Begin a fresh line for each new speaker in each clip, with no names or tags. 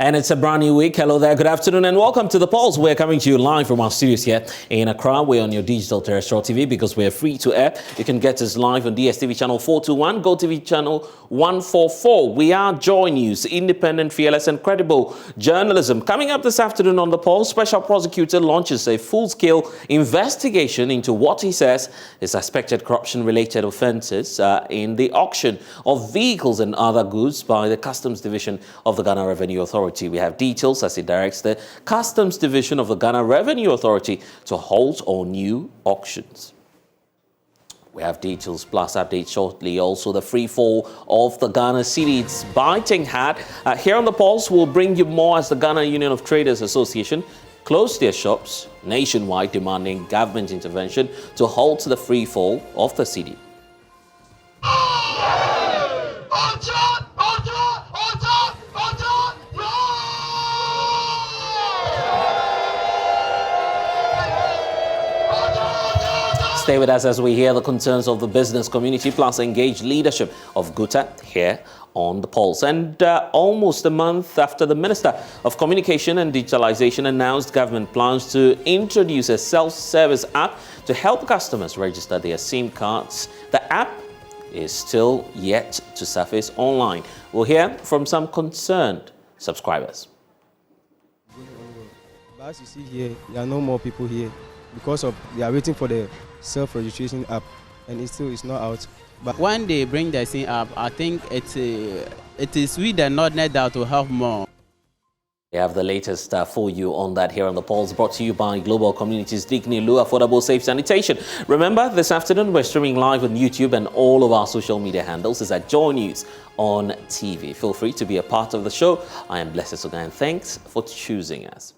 And it's a brand new week. Hello there, good afternoon, and welcome to The Pulse. We're coming to you live from our studios here in Accra. We're on your digital terrestrial TV because we're free to air. You can get us live on DSTV channel 421, GoTV channel 144. We are JoyNews, independent, fearless, and credible journalism. Coming up this afternoon on The Pulse, Special Prosecutor launches a full-scale investigation into what he says is suspected corruption-related offences in the auction of vehicles and other goods by the Customs Division of the Ghana Revenue Authority. We have details as it directs the Customs Division of the Ghana Revenue Authority to halt all new auctions. We have details plus updates shortly. Also, the free fall of the Ghana cedi. It's biting hard. Here on The Pulse, we'll bring you more as the Ghana Union of Traders Association closed their shops nationwide, demanding government intervention to halt the free fall of the cedi. Stay with us as we hear the concerns of the business community, plus engage leadership of Guta here on The Pulse. And almost a month after the Minister of Communication and Digitalization announced government plans to introduce a self-service app to help customers register their SIM cards, the app is still yet to surface online. We'll hear from some concerned subscribers.
But as you see here, there are no more people here because they are waiting for the self-registration app, and it still is not out.
But when they bring the same app, I think it is we the Nordnet that will help more.
We have the latest for you on that here on The Pulse, brought to you by Global Communities, Digni Lu, Affordable Safe Sanitation. Remember, this afternoon we're streaming live on YouTube, and all of our social media handles is at JoyNews on TV. Feel free to be a part of the show. I am Blessed Sogah, and thanks for choosing us.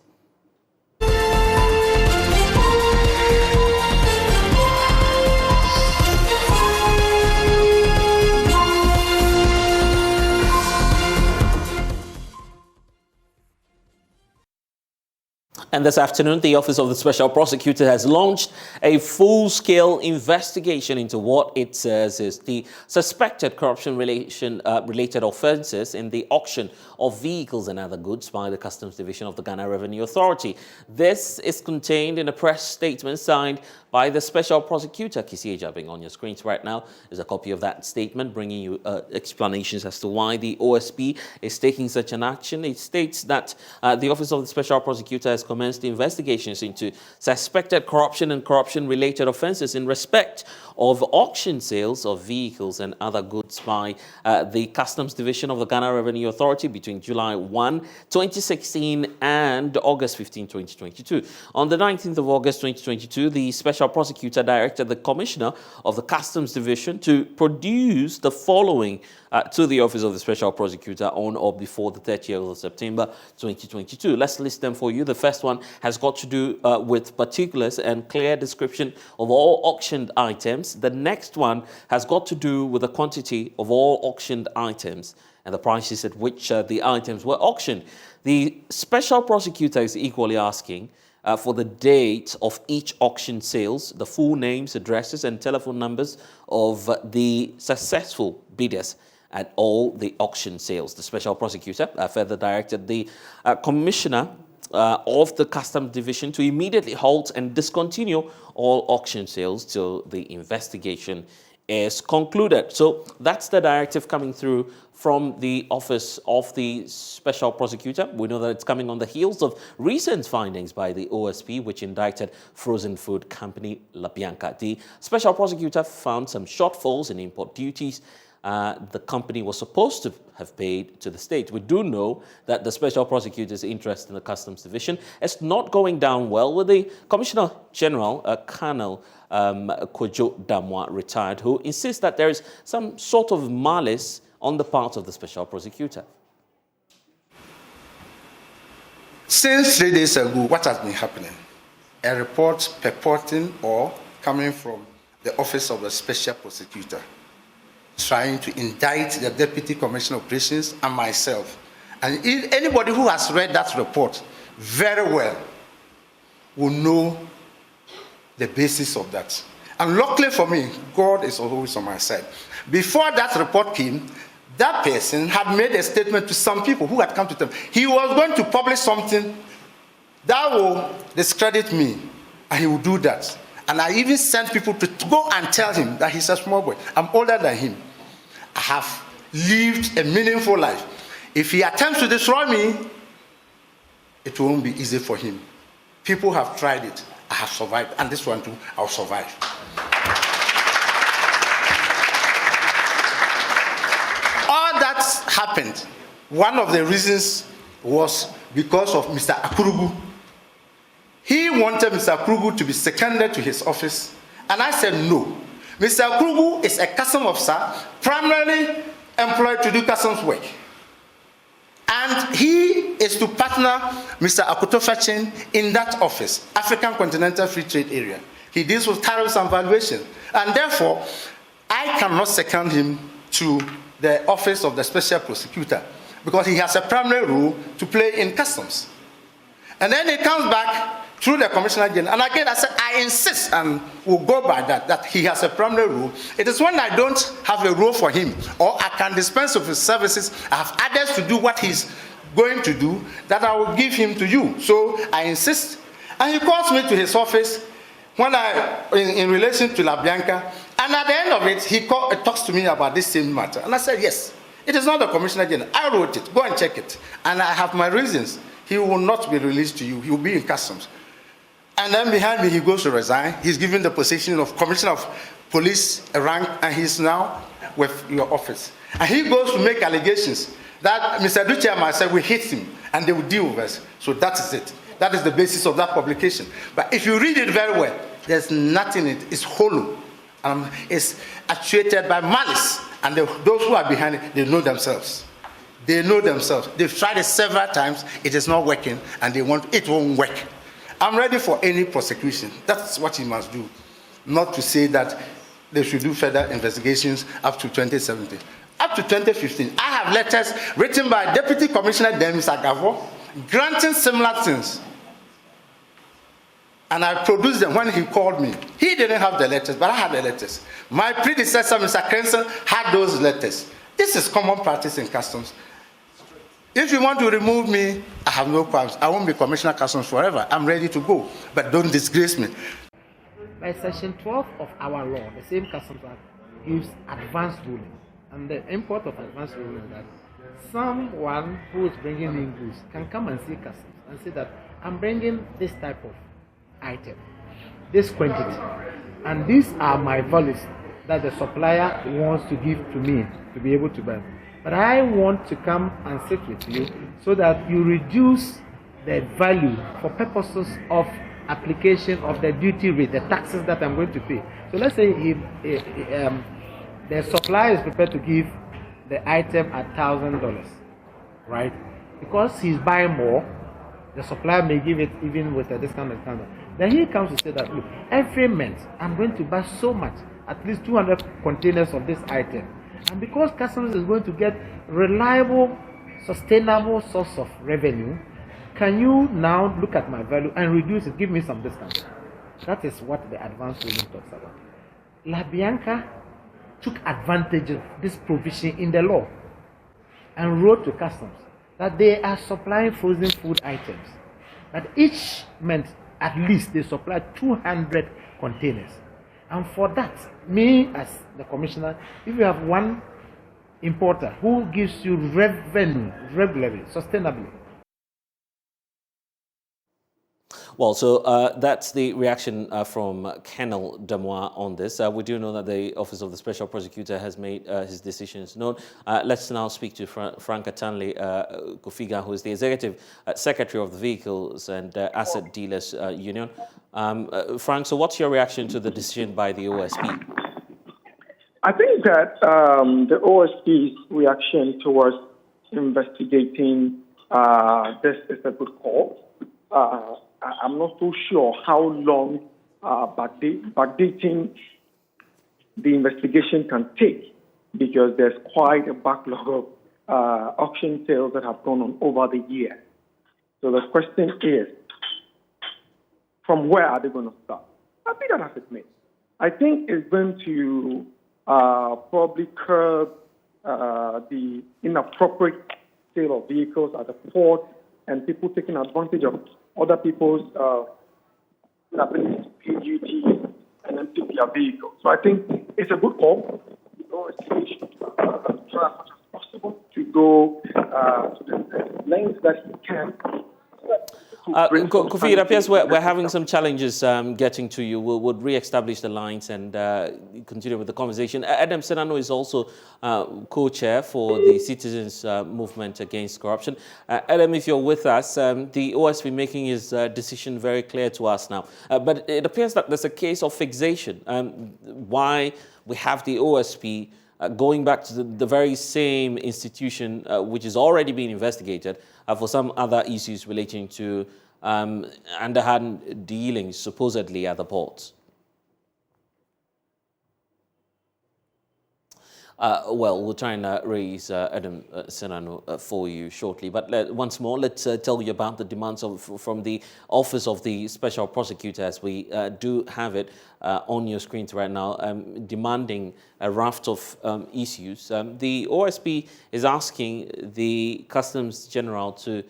And this afternoon, the Office of the Special Prosecutor has launched a full-scale investigation into what it says is the suspected corruption-related offences in the auction of vehicles and other goods by the Customs Division of the Ghana Revenue Authority. This is contained in a press statement signed by the Special Prosecutor, Kisi Ejabing. On your screens right now is a copy of that statement, bringing you explanations as to why the OSP is taking such an action. It states that the Office of the Special Prosecutor has commenced investigations into suspected corruption and corruption-related offences in respect of auction sales of vehicles and other goods by the Customs Division of the Ghana Revenue Authority between July 1, 2016 and August 15, 2022. On the 19th of August 2022, the Special Prosecutor directed the Commissioner of the Customs Division to produce the following to the Office of the Special Prosecutor on or before the 30th of September 2022. Let's list them for you. The first one has got to do with particulars and clear description of all auctioned items. The next one has got to do with the quantity of all auctioned items and the prices at which the items were auctioned. The Special Prosecutor is equally asking for the date of each auction sales, the full names, addresses, and telephone numbers of the successful bidders at all the auction sales. The Special Prosecutor further directed the Commissioner of the Customs Division to immediately halt and discontinue all auction sales till the investigation is concluded. So that's the directive coming through from the Office of the Special Prosecutor. We know that it's coming on the heels of recent findings by the OSP, which indicted frozen food company La Bianca. The Special Prosecutor found some shortfalls in import duties the company was supposed to have paid to the state. We do know that the Special Prosecutor's interest in the Customs Division is not going down well with the Commissioner General, Colonel Kojo Damwa, retired, who insists that there is some sort of malice on the part of the Special Prosecutor.
Since 3 days ago, what has been happening? A report purporting or coming from the Office of the Special Prosecutor trying to indict the Deputy Commissioner of Operations and myself. And anybody who has read that report very well will know the basis of that. And luckily for me, God is always on my side. Before that report came, that person had made a statement to some people who had come to them. He was going to publish something that will discredit me, and he will do that. And I even sent people to go and tell him that he's a small boy. I'm older than him. I have lived a meaningful life. If he attempts to destroy me, it won't be easy for him. People have tried it. I have survived. And this one too, I'll survive. All that happened. One of the reasons was because of Mr. Akurugu. He wanted Mr. Akurugu to be seconded to his office. And I said no. Mr. Akurugu is a customs officer, primarily employed to do customs work. And he is to partner Mr. Akutofachin in that office, African Continental Free Trade Area. He deals with tariffs and valuation. And therefore, I cannot second him to the office of the special prosecutor because he has a primary role to play in customs. And then he comes back through the Commissioner General. And again, I said, I insist and will go by that he has a primary role. It is when I don't have a role for him or I can dispense of his services, I have others to do what he's going to do, that I will give him to you. So I insist. And he calls me to his office when in relation to La Bianca. And at the end of it, he talks to me about this same matter. And I said, yes, it is not the Commissioner General. I wrote it. Go and check it. And I have my reasons. He will not be released to you. He will be in customs. And then behind me, he goes to resign. He's given the position of Commissioner of Police a rank, and he's now with your office. And he goes to make allegations that Mr. Duce and myself will hit him, and they will deal with us. So that is it. That is the basis of that publication. But if you read it very well, there's nothing in it. It's hollow. It's actuated by malice. And those who are behind it, they know themselves. They know themselves. They've tried it several times. It is not working, and it won't work. I'm ready for any prosecution. That's what he must do. Not to say that they should do further investigations up to 2017. Up to 2015, I have letters written by Deputy Commissioner Demis Agavo granting similar things. And I produced them when he called me. He didn't have the letters, but I had the letters. My predecessor, Mr. Crenson, had those letters. This is common practice in customs. If you want to remove me, I have no qualms. I won't be Commissioner Customs forever. I'm ready to go, but don't disgrace me.
By Section 12 of our law, the same Customs Act gives advance ruling. And the import of advance ruling is that someone who is bringing in goods can come and see Customs and say that I'm bringing this type of item, this quantity, and these are my values that the supplier wants to give to me to be able to buy. But I want to come and sit with you so that you reduce the value for purposes of application of the duty rate, the taxes that I'm going to pay. So let's say the supplier is prepared to give the item at $1,000, right? Because he's buying more, the supplier may give it even with a discount. Then he comes to say that, look, every month I'm going to buy so much, at least 200 containers of this item. And because customs is going to get reliable, sustainable source of revenue, can you now look at my value and reduce it, give me some discount? That is what the advance ruling talks about. La Bianca took advantage of this provision in the law and wrote to customs that they are supplying frozen food items. That each month, at least, they supply 200 containers. And for that, me as the commissioner, if you have one importer who gives you revenue regularly, sustainably.
Well, so that's the reaction from Colonel Damois on this. We do know that the Office of the Special Prosecutor has made his decisions known. Let's now speak to Frank Atanle Kofiga, who is the Executive Secretary of the Vehicles and Asset Dealers Union. Frank, so what's your reaction to the decision by the OSP?
I think that the OSP's reaction towards investigating this is a good call. I'm not so sure how long backdating the investigation can take, because there's quite a backlog of auction sales that have gone on over the year. So the question is, from where are they going to start? I think that has it made. I think it's going to probably curb the inappropriate sale of vehicles at the port and people taking advantage of other people's ability to pay duty and empty their vehicles. So I think it's a good call. The OSP should try as much as possible to go to the lengths that he can.
Kofi, it appears we're having some challenges getting to you. We'll re-establish the lines and continue with the conversation. Adam Senano is also co-chair for the Citizens Movement Against Corruption. Adam, if you're with us, the OSP making his decision very clear to us now. But it appears that there's a case of fixation. Why we have the OSP going back to the very same institution which is already being investigated for some other issues relating to underhand dealings, supposedly at the ports. Well, we'll try and raise Adam Senano for you shortly. But once more, let's tell you about the demands from the Office of the Special Prosecutor, as we do have it on your screens right now, demanding a raft of issues. The OSP is asking the Customs General to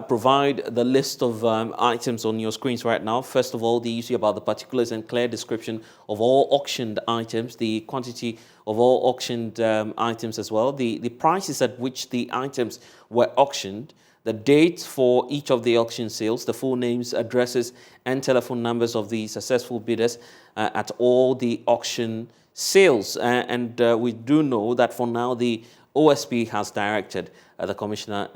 provide the list of items on your screens right now. First of all, the issue about the particulars and clear description of all auctioned items, the quantity of all auctioned items as well, the prices at which the items were auctioned, the dates for each of the auction sales, the full names, addresses, and telephone numbers of the successful bidders at all the auction sales. And we do know that for now, the OSP has directed the Commissioner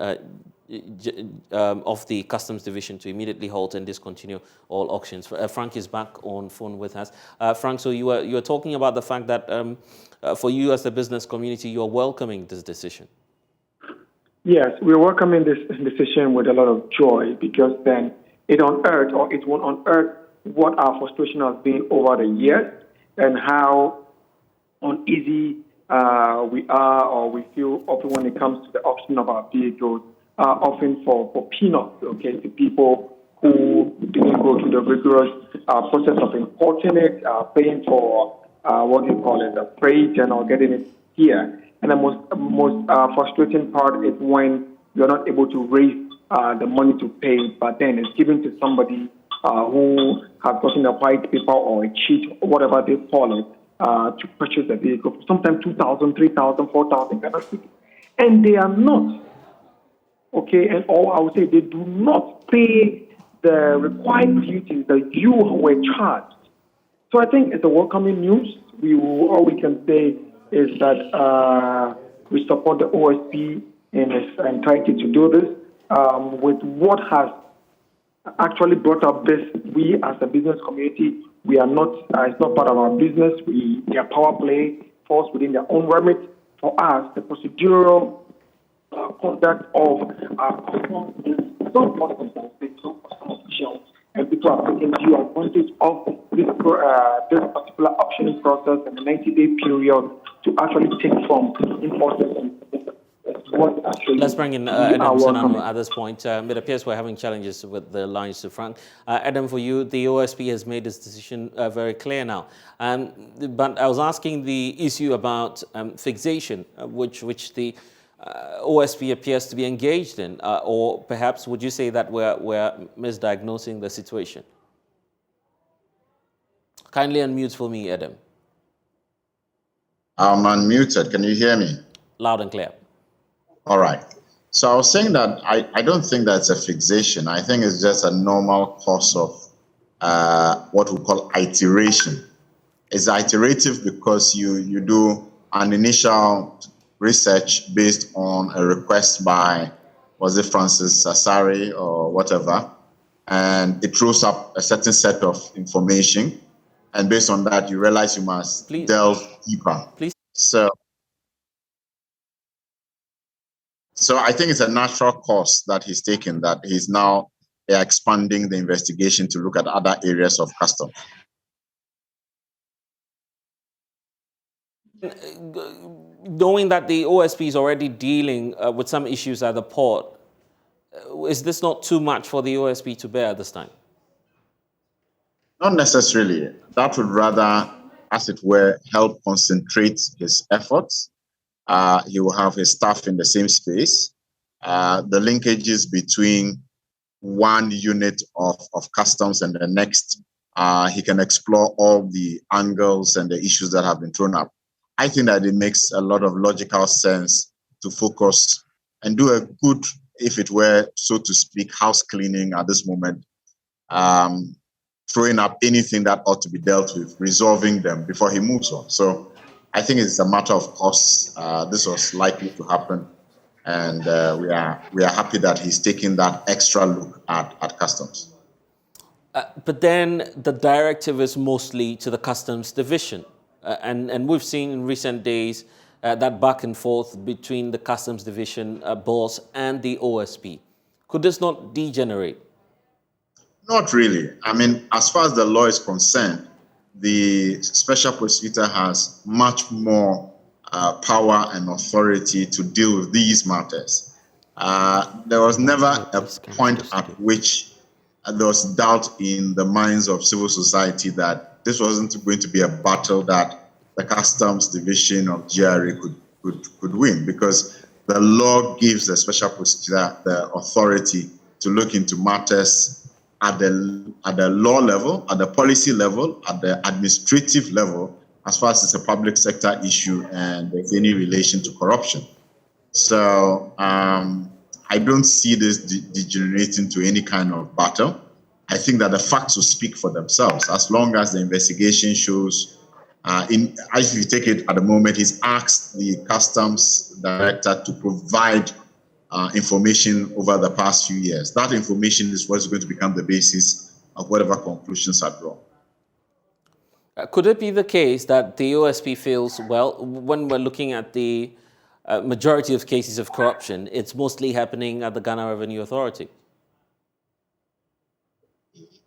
of the Customs Division to immediately halt and discontinue all auctions. Frank is back on phone with us. Frank, so you were talking about the fact that for you as the business community, you are welcoming this decision.
Yes, we're welcoming this decision with a lot of joy, because then it won't unearth what our frustration has been over the years and how uneasy we are or we feel often when it comes to the auction of our vehicles. Often for peanuts, okay, to people who didn't go through the rigorous process of importing it, paying for the freight and or getting it here. And the most frustrating part is when you're not able to raise the money to pay, but then it's given to somebody who has gotten a white paper or a cheat, or whatever they call it, to purchase the vehicle. Sometimes 2,000, 3,000, 4,000, and they are not. Okay, and I would say they do not pay the required duties that you were charged. So I think it's a welcoming news. All we can say is that we support the OSP in its entirety to do this. With what has actually brought up this, we as a business community, we are not. It's not part of our business. Their power play falls within their own remit. For us, the procedural conduct of customs is so important, so official, and people are taking due advantage of this particular auctioning process and the 90-day period to actually take from importers.
Let's bring in Adam Senano at this point. It appears we're having challenges with the lines to Frank. Adam, for you, the OSP has made this decision very clear now. But I was asking the issue about fixation, which the OSP appears to be engaged in, or perhaps would you say that we're misdiagnosing the situation? Kindly unmute for me, Adam.
I'm unmuted. Can you hear me?
Loud and clear.
All right. So I was saying that I don't think that's a fixation. I think it's just a normal course of what we call iteration. It's iterative because you do an initial research based on a request by, was it Francis Sassari or whatever, and it throws up a certain set of information, and based on that, you realize you must delve deeper. So I think it's a natural course that he's taken, that he's now expanding the investigation to look at other areas of customs.
Knowing that the OSP is already dealing with some issues at the port, is this not too much for the OSP to bear at this time?
Not necessarily. That would rather, as it were, help concentrate his efforts He will have his staff in the same space. The linkages between one unit of customs and the next, he can explore all the angles and the issues that have been thrown up. I think that it makes a lot of logical sense to focus and do a good, if it were, so to speak, house cleaning at this moment, throwing up anything that ought to be dealt with, resolving them before he moves on. So I think it's a matter of course. This was likely to happen. And we are happy that he's taking that extra look at customs.
But then the directive is mostly to the customs division. And we've seen in recent days that back and forth between the customs division boss and the OSP. Could this not degenerate?
Not really. I mean, as far as the law is concerned, the special prosecutor has much more power and authority to deal with these matters. There was never a point at which there was doubt in the minds of civil society that this wasn't going to be a battle that the customs division of GRA could win, because the law gives the special prosecutor the authority to look into matters at the law level, at the policy level, at the administrative level, as far as it's a public sector issue and there's any relation to corruption. So I don't see this degenerating to any kind of battle. I think that the facts will speak for themselves as long as the investigation shows. If you take it at the moment, he's asked the customs director to provide information over the past few years. That information is what's going to become the basis of whatever conclusions are drawn.
Could it be the case that the OSP feels, well, when we're looking at the majority of cases of corruption, it's mostly happening at the Ghana Revenue Authority?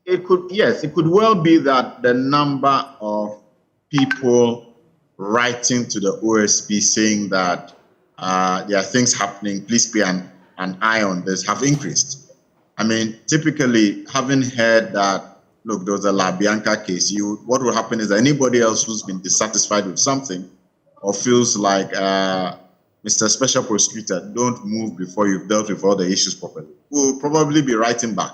Yes, it could well be that the number of people writing to the OSP saying that there are things happening, please pay an eye on this, have increased. I mean, typically, having heard that, look, there was a La Bianca case, what will happen is that anybody else who's been dissatisfied with something or feels like, Mr. Special Prosecutor, don't move before you've dealt with all the issues properly, will probably be writing back.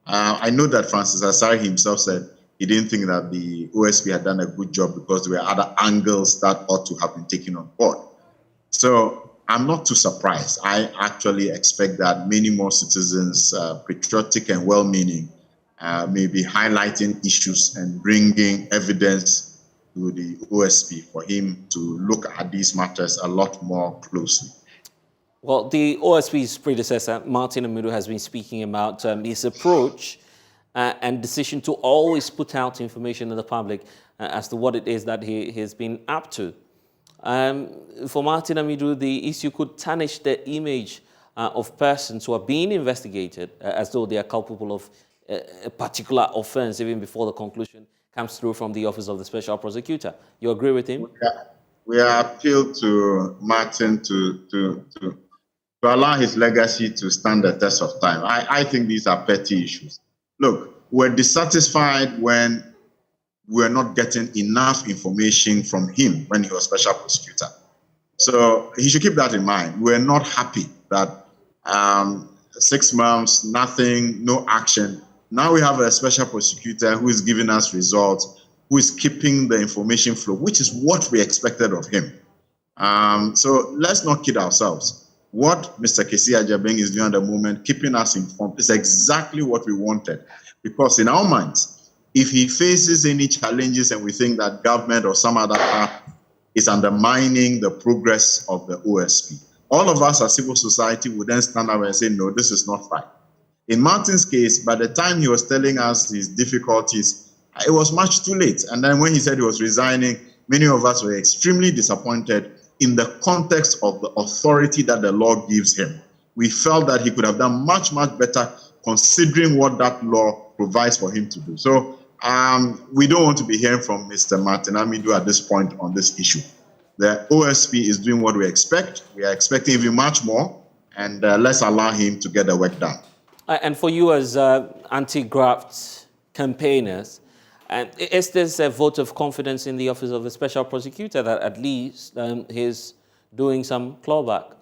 I know that Francis Asari himself said he didn't think that the OSP had done a good job because there were other angles that ought to have been taken on board. So I'm not too surprised. I actually expect that many more citizens, patriotic and well-meaning, may be highlighting issues and bringing evidence to the OSP for him to look at these matters a lot more closely.
Well, the OSP's predecessor, Martin Amidu, has been speaking about his approach and decision to always put out information to the public as to what it is that he has been up to. For Martin Amidu, the issue could tarnish the image of persons who are being investigated as though they are culpable of a particular offense even before the conclusion comes through from the Office of the Special Prosecutor. You agree with him?
We appeal to Martin to allow his legacy to stand the test of time. I think these are petty issues. Look, we're dissatisfied when we're not getting enough information from him when he was special prosecutor. So he should keep that in mind. We're not happy that 6 months, nothing, no action. Now we have a special prosecutor who is giving us results, who is keeping the information flow, which is what we expected of him. So let's not kid ourselves. What Mr. Kesi Ajabeng is doing at the moment, keeping us informed, is exactly what we wanted. Because in our minds, if he faces any challenges and we think that government or some other part is undermining the progress of the OSP, all of us as civil society would then stand up and say, no, this is not right. In Martin's case, by the time he was telling us his difficulties, it was much too late. And then when he said he was resigning, many of us were extremely disappointed in the context of the authority that the law gives him. We felt that he could have done much, much better considering what that law provides for him to do. So we don't want to be hearing from Mr. Martin Amidu at this point on this issue. The OSP is doing what we expect. We are expecting even much more, and let's allow him to get the work done.
And for you as anti-graft campaigners, is this a vote of confidence in the Office of the Special Prosecutor that at least his doing some clawback?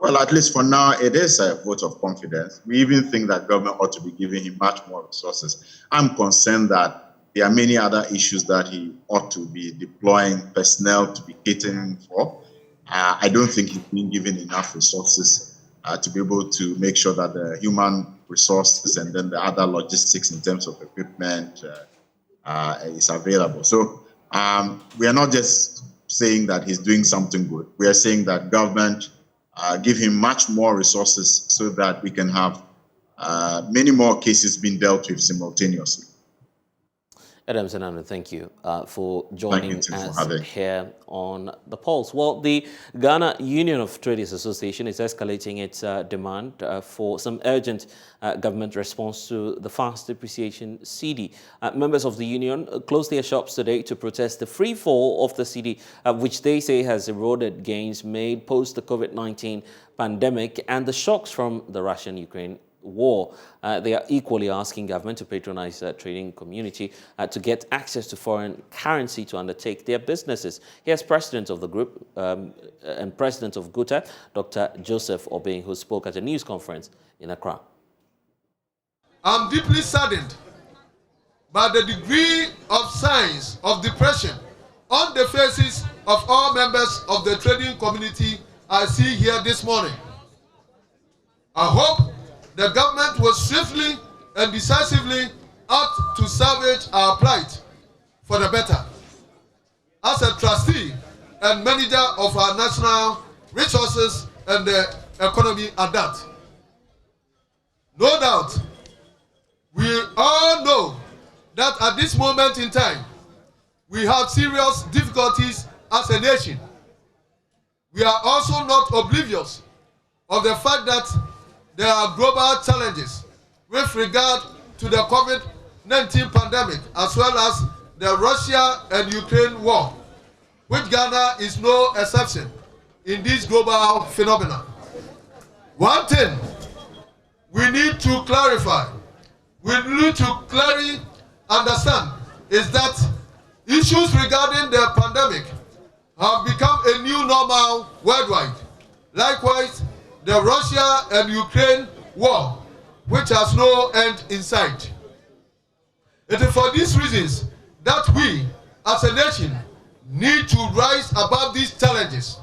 Well, at least for now, it is a vote of confidence. We even think that government ought to be giving him much more resources. I'm concerned that there are many other issues that he ought to be deploying personnel to be catering for. I don't think he's been given enough resources to be able to make sure that the human resources and then the other logistics in terms of equipment is available. So we are not just saying that he's doing something good. We are saying that government give him much more resources so that we can have many more cases being dealt with simultaneously.
Adam Senano, thank you for joining us here on The Pulse. Well, the Ghana Union of Traders Association is escalating its demand for some urgent government response to the fast depreciation cedi. Members of the union closed their shops today to protest the free fall of the cedi, which they say has eroded gains made post the COVID-19 pandemic and the shocks from the Russian-Ukraine war. They are equally asking government to patronize the trading community to get access to foreign currency to undertake their businesses. Here's president of the group and president of GUTA, Dr. Joseph Obeng, who spoke at a news conference in Accra.
I'm deeply saddened by the degree of signs of depression on the faces of all members of the trading community I see here this morning. I hope the government will swiftly and decisively act to salvage our plight for the better. As a trustee and manager of our national resources and the economy at that. No doubt, we all know that at this moment in time, we have serious difficulties as a nation. We are also not oblivious of the fact that there are global challenges with regard to the COVID-19 pandemic as well as the Russia and Ukraine war, which Ghana is no exception in this global phenomenon. One thing we need to clarify, we need to clearly understand is that issues regarding the pandemic have become a new normal worldwide. Likewise, the Russia and Ukraine war, which has no end in sight. It is for these reasons that we, as a nation, need to rise above these challenges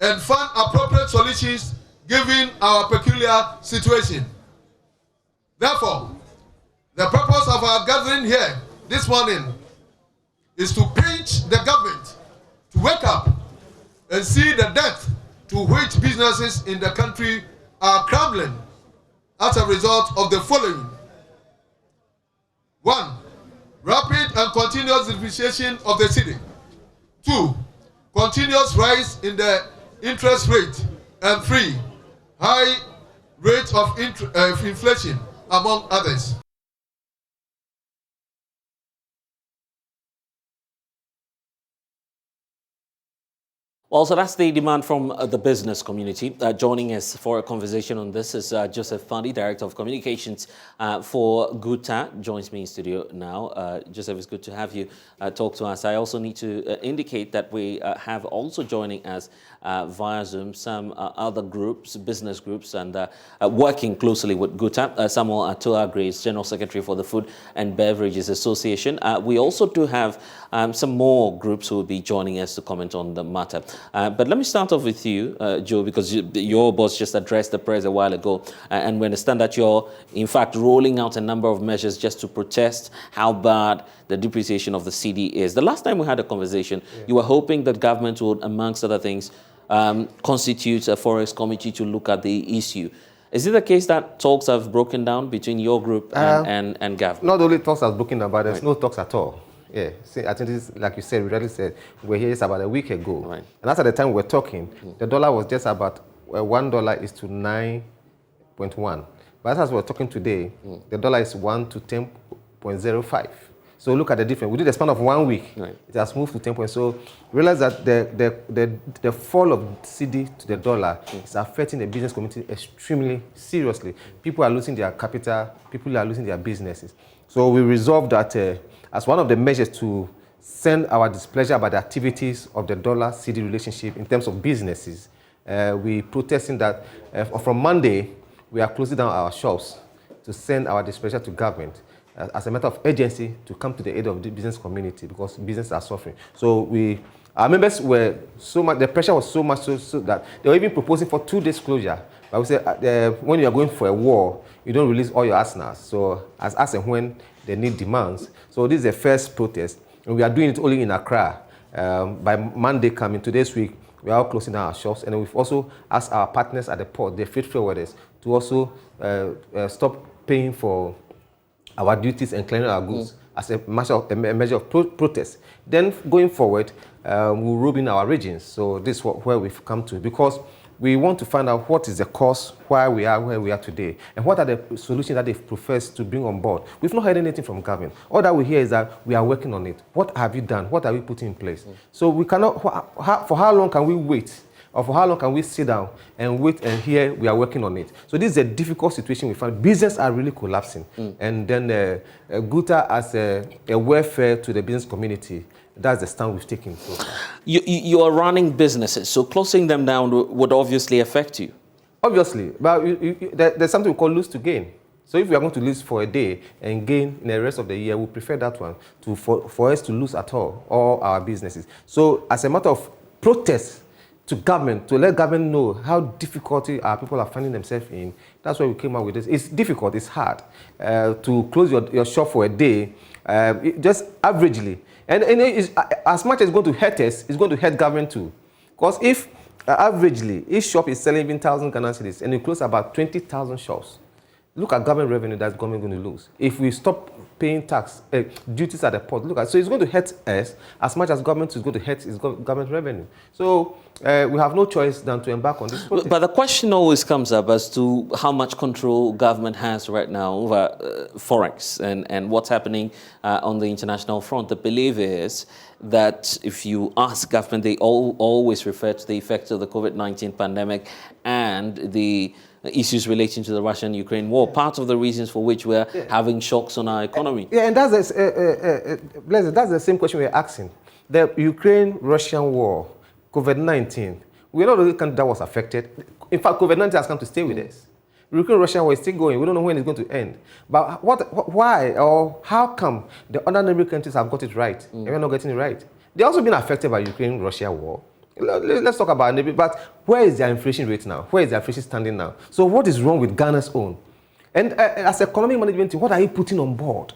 and find appropriate solutions given our peculiar situation. Therefore, the purpose of our gathering here this morning is to pinch the government to wake up and see the depth to which businesses in the country are crumbling as a result of the following. 1. Rapid and continuous depreciation of the cedi. 2. Continuous rise in the interest rate. And 3. High rate of inflation, among others.
Well, so that's the demand from the business community. Joining us for a conversation on this is Joseph Fandi, Director of Communications for GUTA, joins me in studio now. Joseph, it's good to have you talk to us. I also need to indicate that we have also joining us via Zoom some other groups, business groups, and working closely with GUTA. Samuel Atuagre is General Secretary for the Food and Beverages Association. We also do have some more groups who will be joining us to comment on the matter. But let me start off with you, Joe, because your boss just addressed the press a while ago, and we understand that you're, in fact, rolling out a number of measures just to protest how bad the depreciation of the cedi is. The last time we had a conversation, you were hoping that government would, amongst other things, constitute a Forex committee to look at the issue. Is it the case that talks have broken down between your group and government?
Not only talks have broken down, but there's no talks at all. Yeah, see, I think this, like you said, we really said, we were here just about a week ago. Right. And that's at the time we were talking, the dollar was just about $1 is to 9.1. But as we're talking today, the dollar is 1 to 10.05. So look at the difference. Within the span of 1 week, it has moved to 10 So realize that the fall of cedi to the dollar is affecting the business community extremely seriously. People are losing their capital, people are losing their businesses. So we resolved that as one of the measures to send our displeasure about the activities of the dollar-cedi relationship in terms of businesses. We protesting that from Monday, we are closing down our shops to send our displeasure to government as a matter of urgency to come to the aid of the business community because businesses are suffering. So our members were so much, the pressure was so much so that they were even proposing for 2 days closure. But we said when you are going for a war, you don't release all your arsenals. So as and when the need demands. So this is the first protest. And we are doing it only in Accra. By Monday coming, today's week, we are all closing down our shops. And we've also asked our partners at the port, the freight forwarders, to also stop paying for our duties and clearing our goods as a measure of protest. Then going forward, we'll robe in our regions. So this is where we've come to, because we want to find out what is the cause, why we are where we are today, and what are the solutions that they've professed to bring on board. We've not heard anything from government. All that we hear is that we are working on it. What have you done? What have you put in place? So we cannot, for how long can we wait? Or for how long can we sit down and wait and hear we are working on it? So this is a difficult situation we find. Business are really collapsing. And then Guta as a welfare to the business community, that's the stand we've taken. So.
You are running businesses, so closing them down would obviously affect you.
Obviously, but there's something we call lose to gain. So if we are going to lose for a day and gain in the rest of the year, we prefer that one for us to lose at all our businesses. So as a matter of protest, to government, to let government know how difficulty our people are finding themselves in. That's why we came out with this. It's difficult, it's hard to close your shop for a day, just averagely. And as much as it's going to hurt us, it's going to hurt government too. Because if averagely, each shop is selling 1,000 Ghana cedis and you close about 20,000 shops, look at government revenue that's government going to lose. If we stop paying tax, duties at the port, so it's going to hurt us as much as government is going to hurt its government revenue. So we have no choice than to embark on this protest.
But the question always comes up as to how much control government has right now over Forex and what's happening on the international front. The belief is that if you ask government, they always refer to the effects of the COVID-19 pandemic and the issues relating to the Russian-Ukraine war, part of the reasons for which we're having shocks on our economy.
Yeah, and that's the same question we're asking. The Ukraine-Russian war, COVID-19, we're not the only country that was affected. In fact, COVID-19 has come to stay with us. Ukraine-Russian war is still going. We don't know when it's going to end. But why or how come the other neighboring countries have got it right and we're not getting it right? They've also been affected by Ukraine-Russia war. Let's talk about it. But where is their inflation rate now? Where is their inflation standing now? So what is wrong with Ghana's own? And as economic management team, what are you putting on board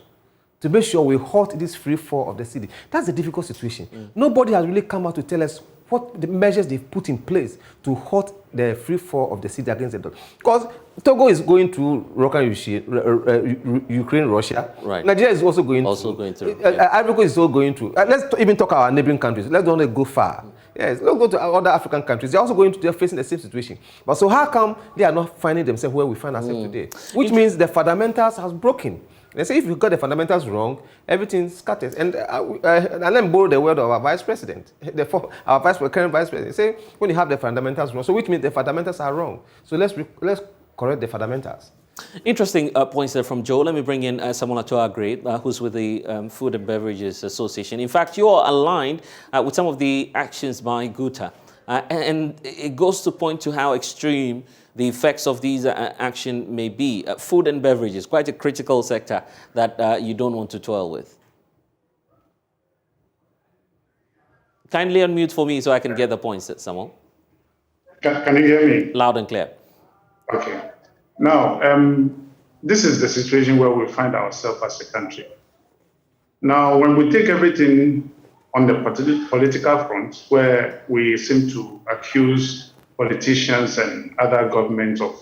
to make sure we halt this free fall of the cedi? That's a difficult situation. Nobody has really come out to tell us what the measures they've put in place to halt the free fall of the cedi against the dollar. Because Togo is going through Ukraine, Russia.
Right.
Nigeria is also going
through.
Ivory Coast is also going through. Let's even talk about our neighboring countries. Let's don't go far. Yes, let's go to other African countries. They're also they're facing the same situation. But so how come they are not finding themselves where we find ourselves today? Which means the fundamentals has broken. They say if you got the fundamentals wrong, everything scatters. And let me borrow the word of our vice president, our current vice president. They say when you have the fundamentals wrong, so which means the fundamentals are wrong. So let's correct the fundamentals.
Interesting points there from Joe. Let me bring in someone to our grade who's with the Food and Beverages Association. In fact, you are aligned with some of the actions by Guta. And it goes to point to how extreme the effects of these action may be. Food and beverages, quite a critical sector that you don't want to toil with. Kindly unmute for me so I can get the points, Samuel.
Can you hear me?
Loud and clear.
Okay. Now, this is the situation where we find ourselves as a country. Now, when we take everything on the political front, where we seem to accuse politicians and other governments of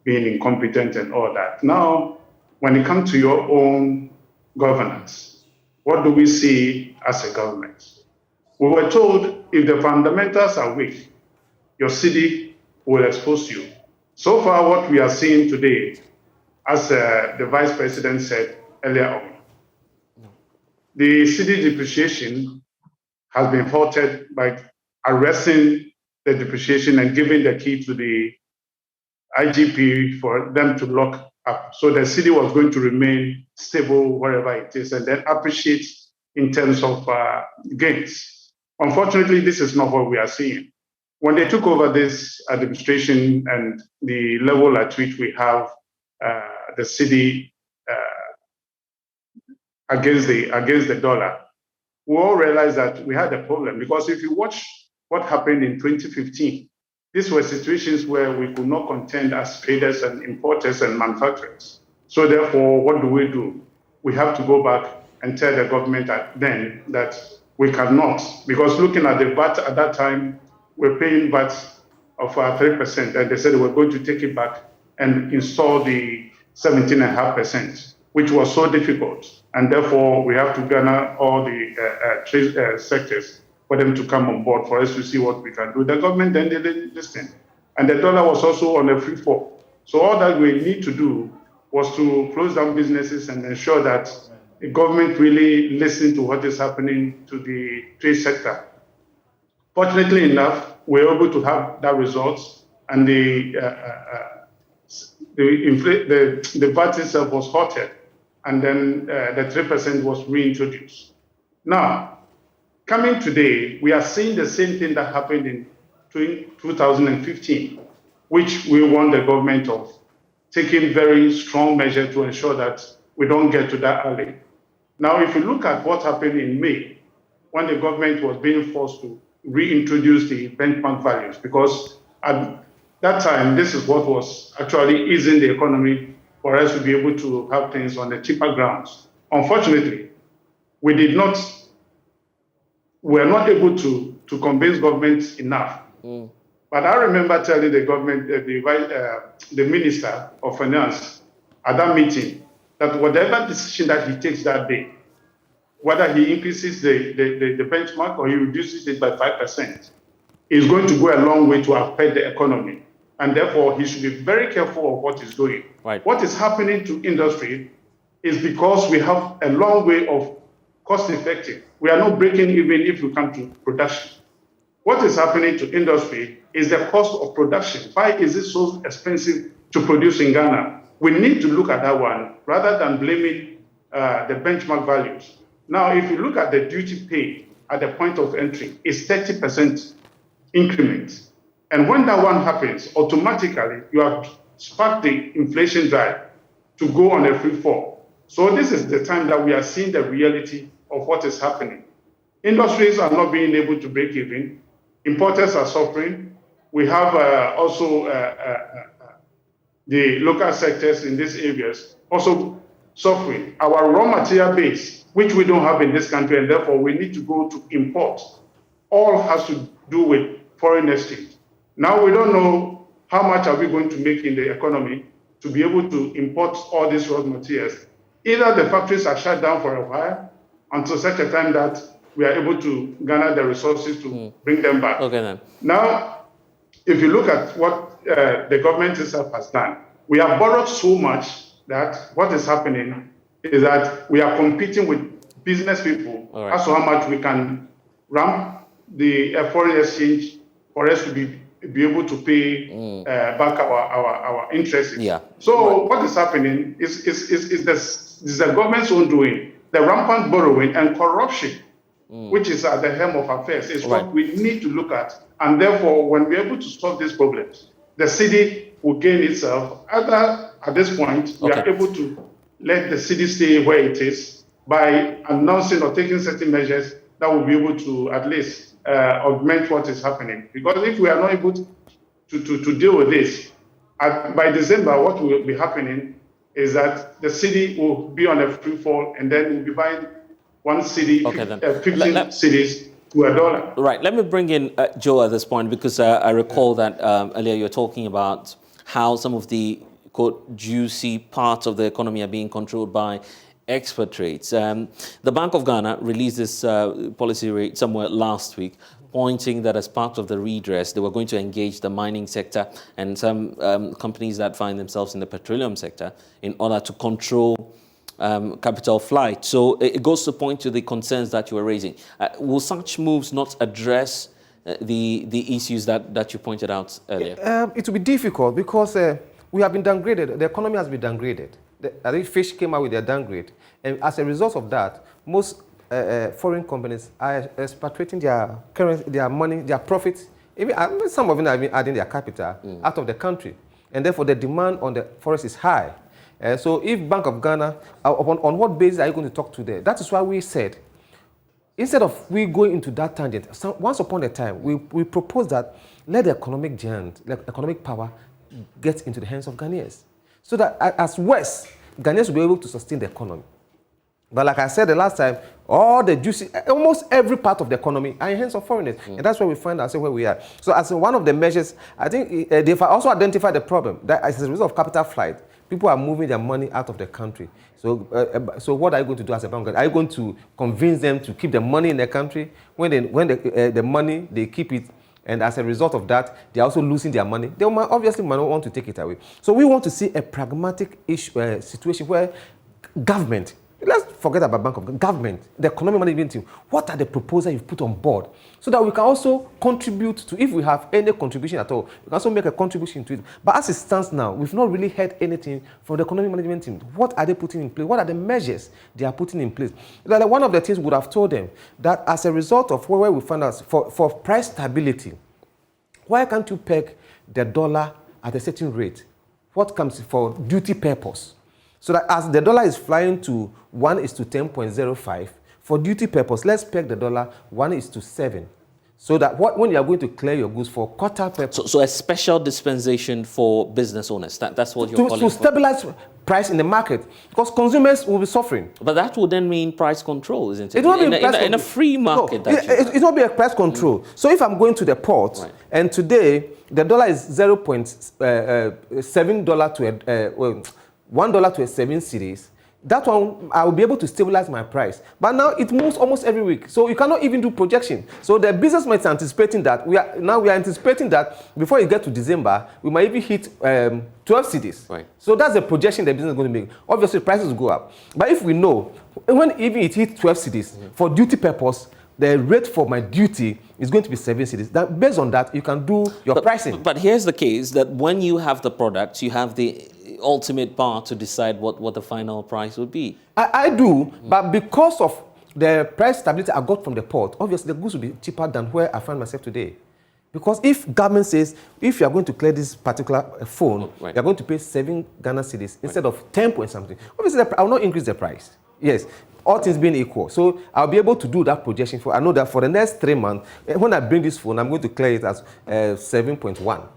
being incompetent and all that. Now, when it comes to your own governance, what do we see as a government? We were told if the fundamentals are weak, your city will expose you. So far, what we are seeing today, as the Vice President said earlier on, the cedi depreciation has been halted by arresting the depreciation and giving the key to the IGP for them to lock up. So the cedi was going to remain stable wherever it is and then appreciate in terms of gains. Unfortunately, this is not what we are seeing. When they took over this administration and the level at which we have the cedi against the dollar, we all realized that we had a problem, because if you watch what happened in 2015, these were situations where we could not contend as traders and importers and manufacturers. So therefore, what do? We have to go back and tell the government then that we cannot, because looking at the VAT at that time, we're paying VAT of 3%, and they said they were going to take it back and install the 17.5%, which was so difficult. And therefore, we have to garner all the trade sectors for them to come on board for us to see what we can do. The government then didn't listen. And the dollar was also on a free fall. So all that we need to do was to close down businesses and ensure that the government really listened to what is happening to the trade sector. Fortunately enough, we were able to have that result, and the VAT itself was halted, and then the 3% was reintroduced. Now, coming today, we are seeing the same thing that happened in 2015, which we want the government of taking very strong measures to ensure that we don't get to that early. Now, if you look at what happened in May, when the government was being forced to reintroduce the benchmark values, because at that time, this is what was actually easing the economy for us to be able to have things on the cheaper grounds. Unfortunately, we were not able to convince government enough. But I remember telling the government, the Minister of Finance at that meeting, that whatever decision that he takes that day, whether he increases the benchmark or he reduces it by 5%, is going to go a long way to affect the economy. And therefore, he should be very careful of what he's doing.
Right.
What is happening to industry is because we have a long way of cost effective. We are not breaking even if we come to production. What is happening to industry is the cost of production. Why is it so expensive to produce in Ghana? We need to look at that one rather than blaming the benchmark values. Now, if you look at the duty paid at the point of entry, it's 30% increment. And when that one happens, automatically you have sparked the inflation drive to go on a free fall. So this is the time that we are seeing the reality of what is happening. Industries are not being able to break even. Importers are suffering. We have also the local sectors in these areas also suffering. Our raw material base, which we don't have in this country, and therefore we need to go to import, all has to do with foreign exchange. Now we don't know how much are we going to make in the economy to be able to import all these raw materials. Either the factories are shut down for a while until such a time that we are able to garner the resources to bring them back.
Okay, then.
Now, if you look at what the government itself has done, we have borrowed so much that what is happening is that we are competing with business people as to how much we can ramp the foreign exchange for us to be able to pay back our interest.
Yeah.
So what is happening is the government's own doing. The rampant borrowing and corruption, which is at the helm of affairs, is what we need to look at. And therefore, when we're able to solve these problems, the cedi will gain itself. At this point, we are able to let the cedi stay where it is by announcing or taking certain measures that will be able to at least augment what is happening. Because if we are not able to deal with this, by December, what will be happening is that the cedi will be on a free fall, and then we'll be buying one cedi, 15 cedis to $1.
Right. Let me bring in Joe at this point, because I recall that earlier you were talking about how some of the, quote, juicy parts of the economy are being controlled by export rates. The Bank of Ghana released this policy rate somewhere last week, pointing that as part of the redress, they were going to engage the mining sector and some companies that find themselves in the petroleum sector in order to control capital flight. So it goes to point to the concerns that you were raising. Will such moves not address the issues that you pointed out earlier?
It will be difficult because we have been downgraded. The economy has been downgraded. I think Fish came out with their downgrade. And as a result of that, most foreign companies are expatriating their currency, their money, their profits. Even some of them are even adding their capital out of the country, and therefore the demand on the forex is high. So if Bank of Ghana, on what basis are you going to talk to them? That is why we said, instead of we going into that tangent, once upon a time, we proposed that let the economic giant, like economic power, get into the hands of Ghanaians. So that as West, Ghanaians will be able to sustain the economy. But like I said the last time, all the juicy, almost every part of the economy are in hands of foreigners. And that's where we find ourselves where we are. So as one of the measures, I think they've also identified the problem that as a result of capital flight, people are moving their money out of the country. So what are you going to do as a bank? Are you going to convince them to keep the money in the country? When the money, they keep it, and as a result of that, they're also losing their money. They obviously might not want to take it away. So we want to see a pragmatic situation where government, let's forget about Bank of Government, the economic management team, what are the proposals you've put on board so that we can also contribute to, if we have any contribution at all, we can also make a contribution to it. But as it stands now, we've not really heard anything from the economic management team. What are they putting in place? What are the measures they are putting in place? Like one of the things we would have told them that as a result of where we find us for price stability, why can't you peg the dollar at a certain rate? What comes for duty purpose? So that as the dollar is flying to 1:10.05, for duty purpose, let's peg the dollar 1:7. So that when you are going to clear your goods for quota purpose.
So a special dispensation for business owners. That's what you're calling
to stabilize price in the market, because consumers will be suffering.
But that would then mean price control, isn't it?
It won't be
in a free market.
No, it won't be a price control. So if I'm going to the port, and today the dollar is $0.7 to $1 to a 7 cedis, that one I will be able to stabilize my price. But now it moves almost every week, so you cannot even do projection. So the businessmen are anticipating that we are anticipating that before you get to December, we might even hit 12 cedis. Right. So that's the projection the business is going to make. Obviously, prices will go up. But if we know when even it hits 12 cedis for duty purpose, the rate for my duty is going to be 7 cedis. That based on that, you can do your pricing.
But here's the case that when you have the products, you have the ultimate power to decide what the final price would be.
I do, but because of the price stability I got from the port, obviously the goods will be cheaper than where I find myself today. Because if government says, if you are going to clear this particular phone, you are going to pay 7 Ghana cedis instead of 10 point something, obviously I will not increase the price. Yes, all things being equal. So I'll be able to do that projection. I know that for the next 3 months, when I bring this phone, I'm going to clear it as 7.1.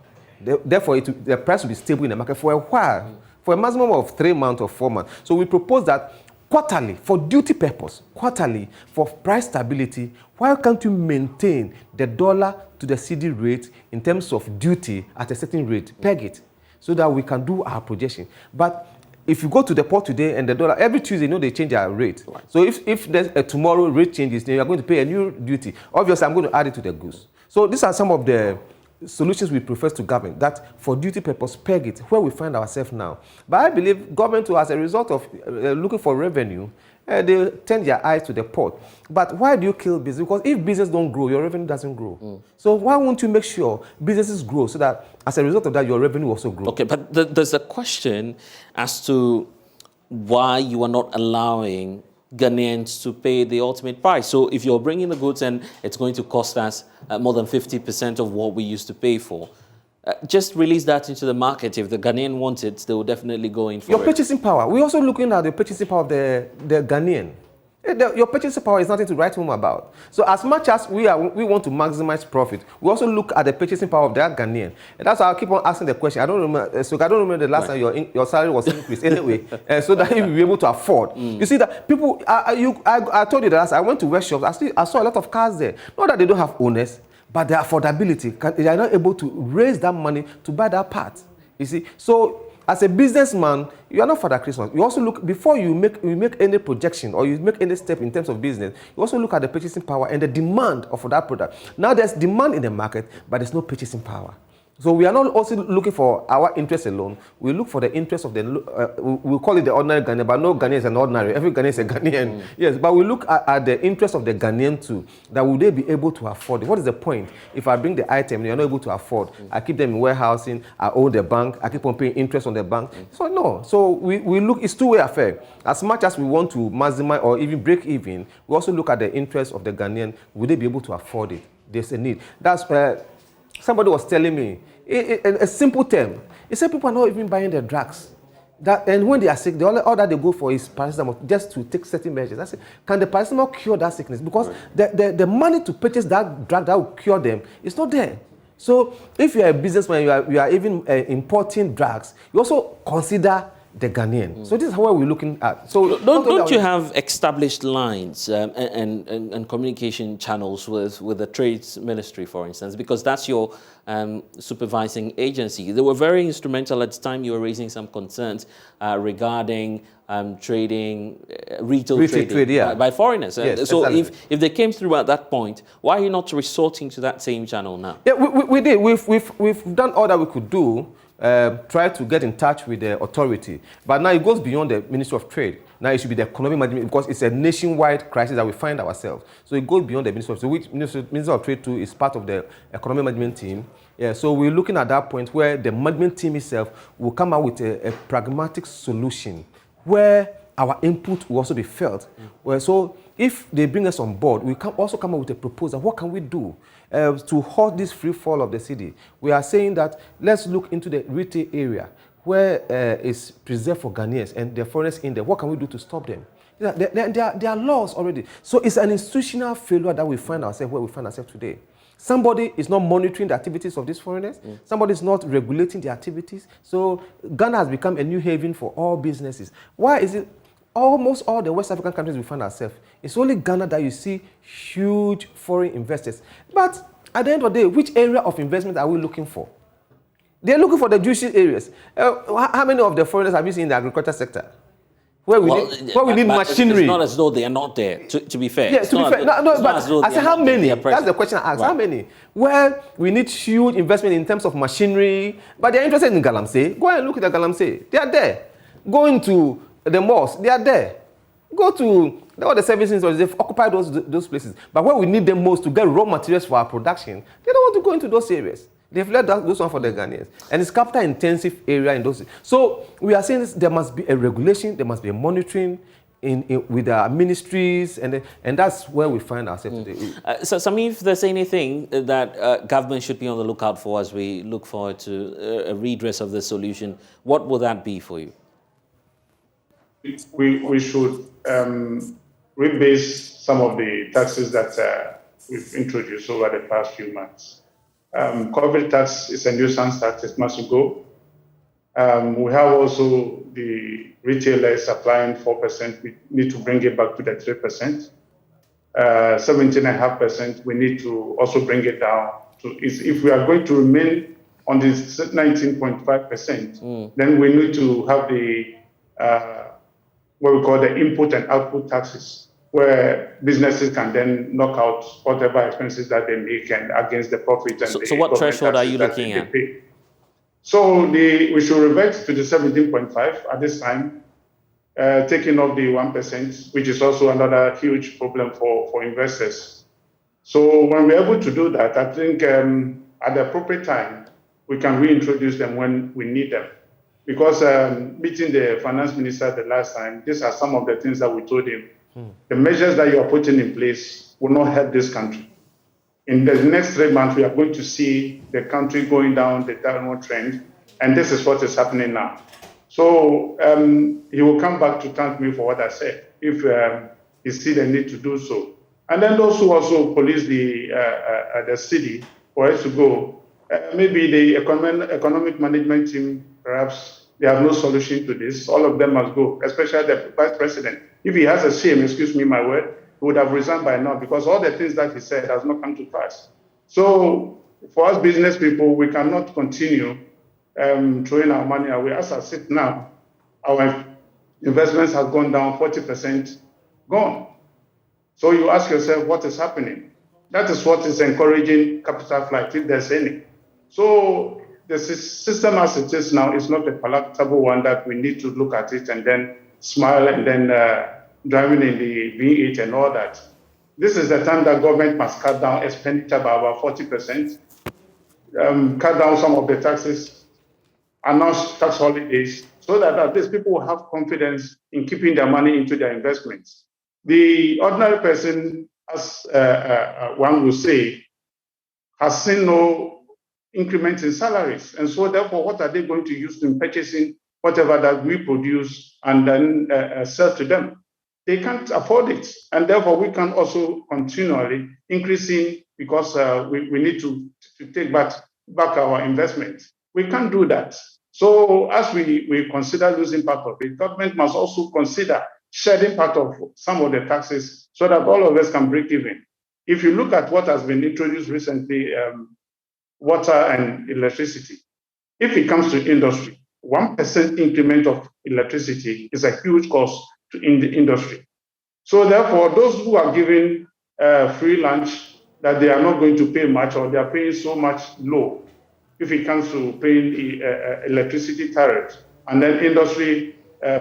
Therefore, the price will be stable in the market for a while, for a maximum of 3 months or 4 months. So we propose that quarterly, for duty purpose, quarterly, for price stability, why can't you maintain the dollar to the CD rate in terms of duty at a certain rate, peg it, so that we can do our projection. But if you go to the port today and the dollar, every Tuesday, they change their rate. Right. So if there's a tomorrow rate changes, then you are going to pay a new duty. Obviously, I'm going to add it to the goods. So these are some of the solutions we prefer to government, that for duty purpose, peg it, where we find ourselves now. But I believe government, as a result of looking for revenue, they turn their eyes to the port. But why do you kill business? Because if business don't grow, your revenue doesn't grow. So why won't you make sure businesses grow so that as a result of that, your revenue also grows?
Okay, but there's a question as to why you are not allowing Ghanaians to pay the ultimate price. So if you're bringing the goods and it's going to cost us more than 50% of what we used to pay for, just release that into the market. If the Ghanaian wants it, they will definitely go in for
your purchasing power. We're also looking at the purchasing power of the Ghanaian. Your purchasing power is nothing to write home about. So as much as we want to maximize profit, we also look at the purchasing power of that Ghanaian. And that's why I keep on asking the question. I don't remember the last time your salary was increased anyway, so that you will be able to afford. You see that people, I told you that last, I went to workshops, I saw a lot of cars there. Not that they don't have owners, but their affordability, they are not able to raise that money to buy that part. You see, so as a businessman, you are not Father Christmas. You also look, before you make any projection or you make any step in terms of business, you also look at the purchasing power and the demand of that product. Now there's demand in the market, but there's no purchasing power. So we are not also looking for our interest alone. We look for the interest of the, we call it the ordinary Ghanaian, but no Ghanaian is an ordinary. Every Ghanaian is a Ghanaian. Yes, but we look at the interest of the Ghanaian too, that will they be able to afford it? What is the point? If I bring the item and you're not able to afford, I keep them in warehousing, I owe the bank, I keep on paying interest on the bank. So no, so we look, it's two-way affair. As much as we want to maximize or even break even, we also look at the interest of the Ghanaian. Will they be able to afford it? There's a need. That's somebody was telling me, a simple term. He said people are not even buying their drugs. And when they are sick, all that they go for is paracetamol, just to take certain measures. I said, can the paracetamol cure that sickness? Because the money to purchase that drug that will cure them is not there. So if you are a businessman, you are even importing drugs, you also consider the Ghanaian. So this is how we're looking at. So
don't you have established lines and communication channels with the Trades Ministry, for instance, because that's your supervising agency? They were very instrumental at the time you were raising some concerns regarding trading, retail trading by foreigners.
Yes,
so
exactly.
if they came through at that point, why are you not resorting to that same channel now?
Yeah, we did. We've done all that we could do. Try to get in touch with the authority. But now it goes beyond the Ministry of Trade. Now it should be the economic management, because it's a nationwide crisis that we find ourselves. So it goes beyond the Ministry of Trade, which Ministry of Trade too is part of the economic management team. Yeah, so we're looking at that point where the management team itself will come out with a pragmatic solution where our input will also be felt. Well, so if they bring us on board, we can also come up with a proposal. What can we do to halt this free fall of the city? We are saying that let's look into the retail area where it's preserved for Ghanaians and the foreigners in there. What can we do to stop them? There are laws already. So it's an institutional failure that we find ourselves where we find ourselves today. Somebody is not monitoring the activities of these foreigners. Somebody is not regulating the activities. So Ghana has become a new haven for all businesses. Why is it? Almost all the West African countries we find ourselves, it's only Ghana that you see huge foreign investors. But at the end of the day, which area of investment are we looking for? They're looking for the juicy areas. How many of the foreigners have you seen in the agriculture sector? Where we need machinery.
It's not as though they are not there, to be fair.
Yeah, to be fair. But I say how many? That's the question I asked. Right. How many? Where we need huge investment in terms of machinery, but they're interested in Galamsey. Go and look at the Galamsey. They are there. Going to the malls, they are there. Go to all the services, they've occupied those places. But where we need them most to get raw materials for our production, they don't want to go into those areas. They've left those one for the Ghanaians. And it's capital-intensive area in those. So we are saying there must be a regulation, there must be a monitoring with our ministries, and that's where we find ourselves today.
So, Samir, if there's anything that government should be on the lookout for as we look forward to a redress of the solution, what will that be for you?
We should rebase some of the taxes that we've introduced over the past few months. Corporate tax is a nuisance tax, it must go. We have also the retailers applying 4%, we need to bring it back to the 3%. 17.5%, we need to also bring it down. If we are going to remain on this 19.5%, then we need to have the what we call the input and output taxes, where businesses can then knock out whatever expenses that they make and against the profit. And
so what threshold are you looking at?
So we should revert to the 17.5 at this time, taking off the 1%, which is also another huge problem for investors. So when we're able to do that, I think at the appropriate time, we can reintroduce them when we need them. Because meeting the finance minister the last time, these are some of the things that we told him. The measures that you are putting in place will not help this country. In the next 3 months, we are going to see the country going down the downward trend, and this is what is happening now. So he will come back to thank me for what I said, if he sees the need to do so. And then those who also police the city for us to go, maybe the economic management team, perhaps they have no solution to this. All of them must go, especially the vice president. If he has a shame, excuse me my word, he would have resigned by now, because all the things that he said has not come to pass. So for us business people, we cannot continue throwing our money away. As I sit now, our investments have gone down 40%, gone. So you ask yourself, what is happening? That is what is encouraging capital flight, if there's any. So the system as it is now is not a palatable one that we need to look at it and then smile and then driving in the V8 and all that. This is the time that government must cut down expenditure by about 40%, cut down some of the taxes, announce tax holidays, so that at least people will have confidence in keeping their money into their investments. The ordinary person, as one will say, has seen no increment in salaries. And so therefore, what are they going to use in purchasing whatever that we produce and then sell to them? They can't afford it. And therefore, we can also continually increasing because we need to take back our investment. We can't do that. So as we consider losing part of it, government must also consider shedding part of some of the taxes so that all of us can break even. If you look at what has been introduced recently, water and electricity, if it comes to industry, 1% increment of electricity is a huge cost in the industry. So therefore, those who are giving free lunch that they are not going to pay much or they are paying so much low, if it comes to paying the electricity tariff and then industry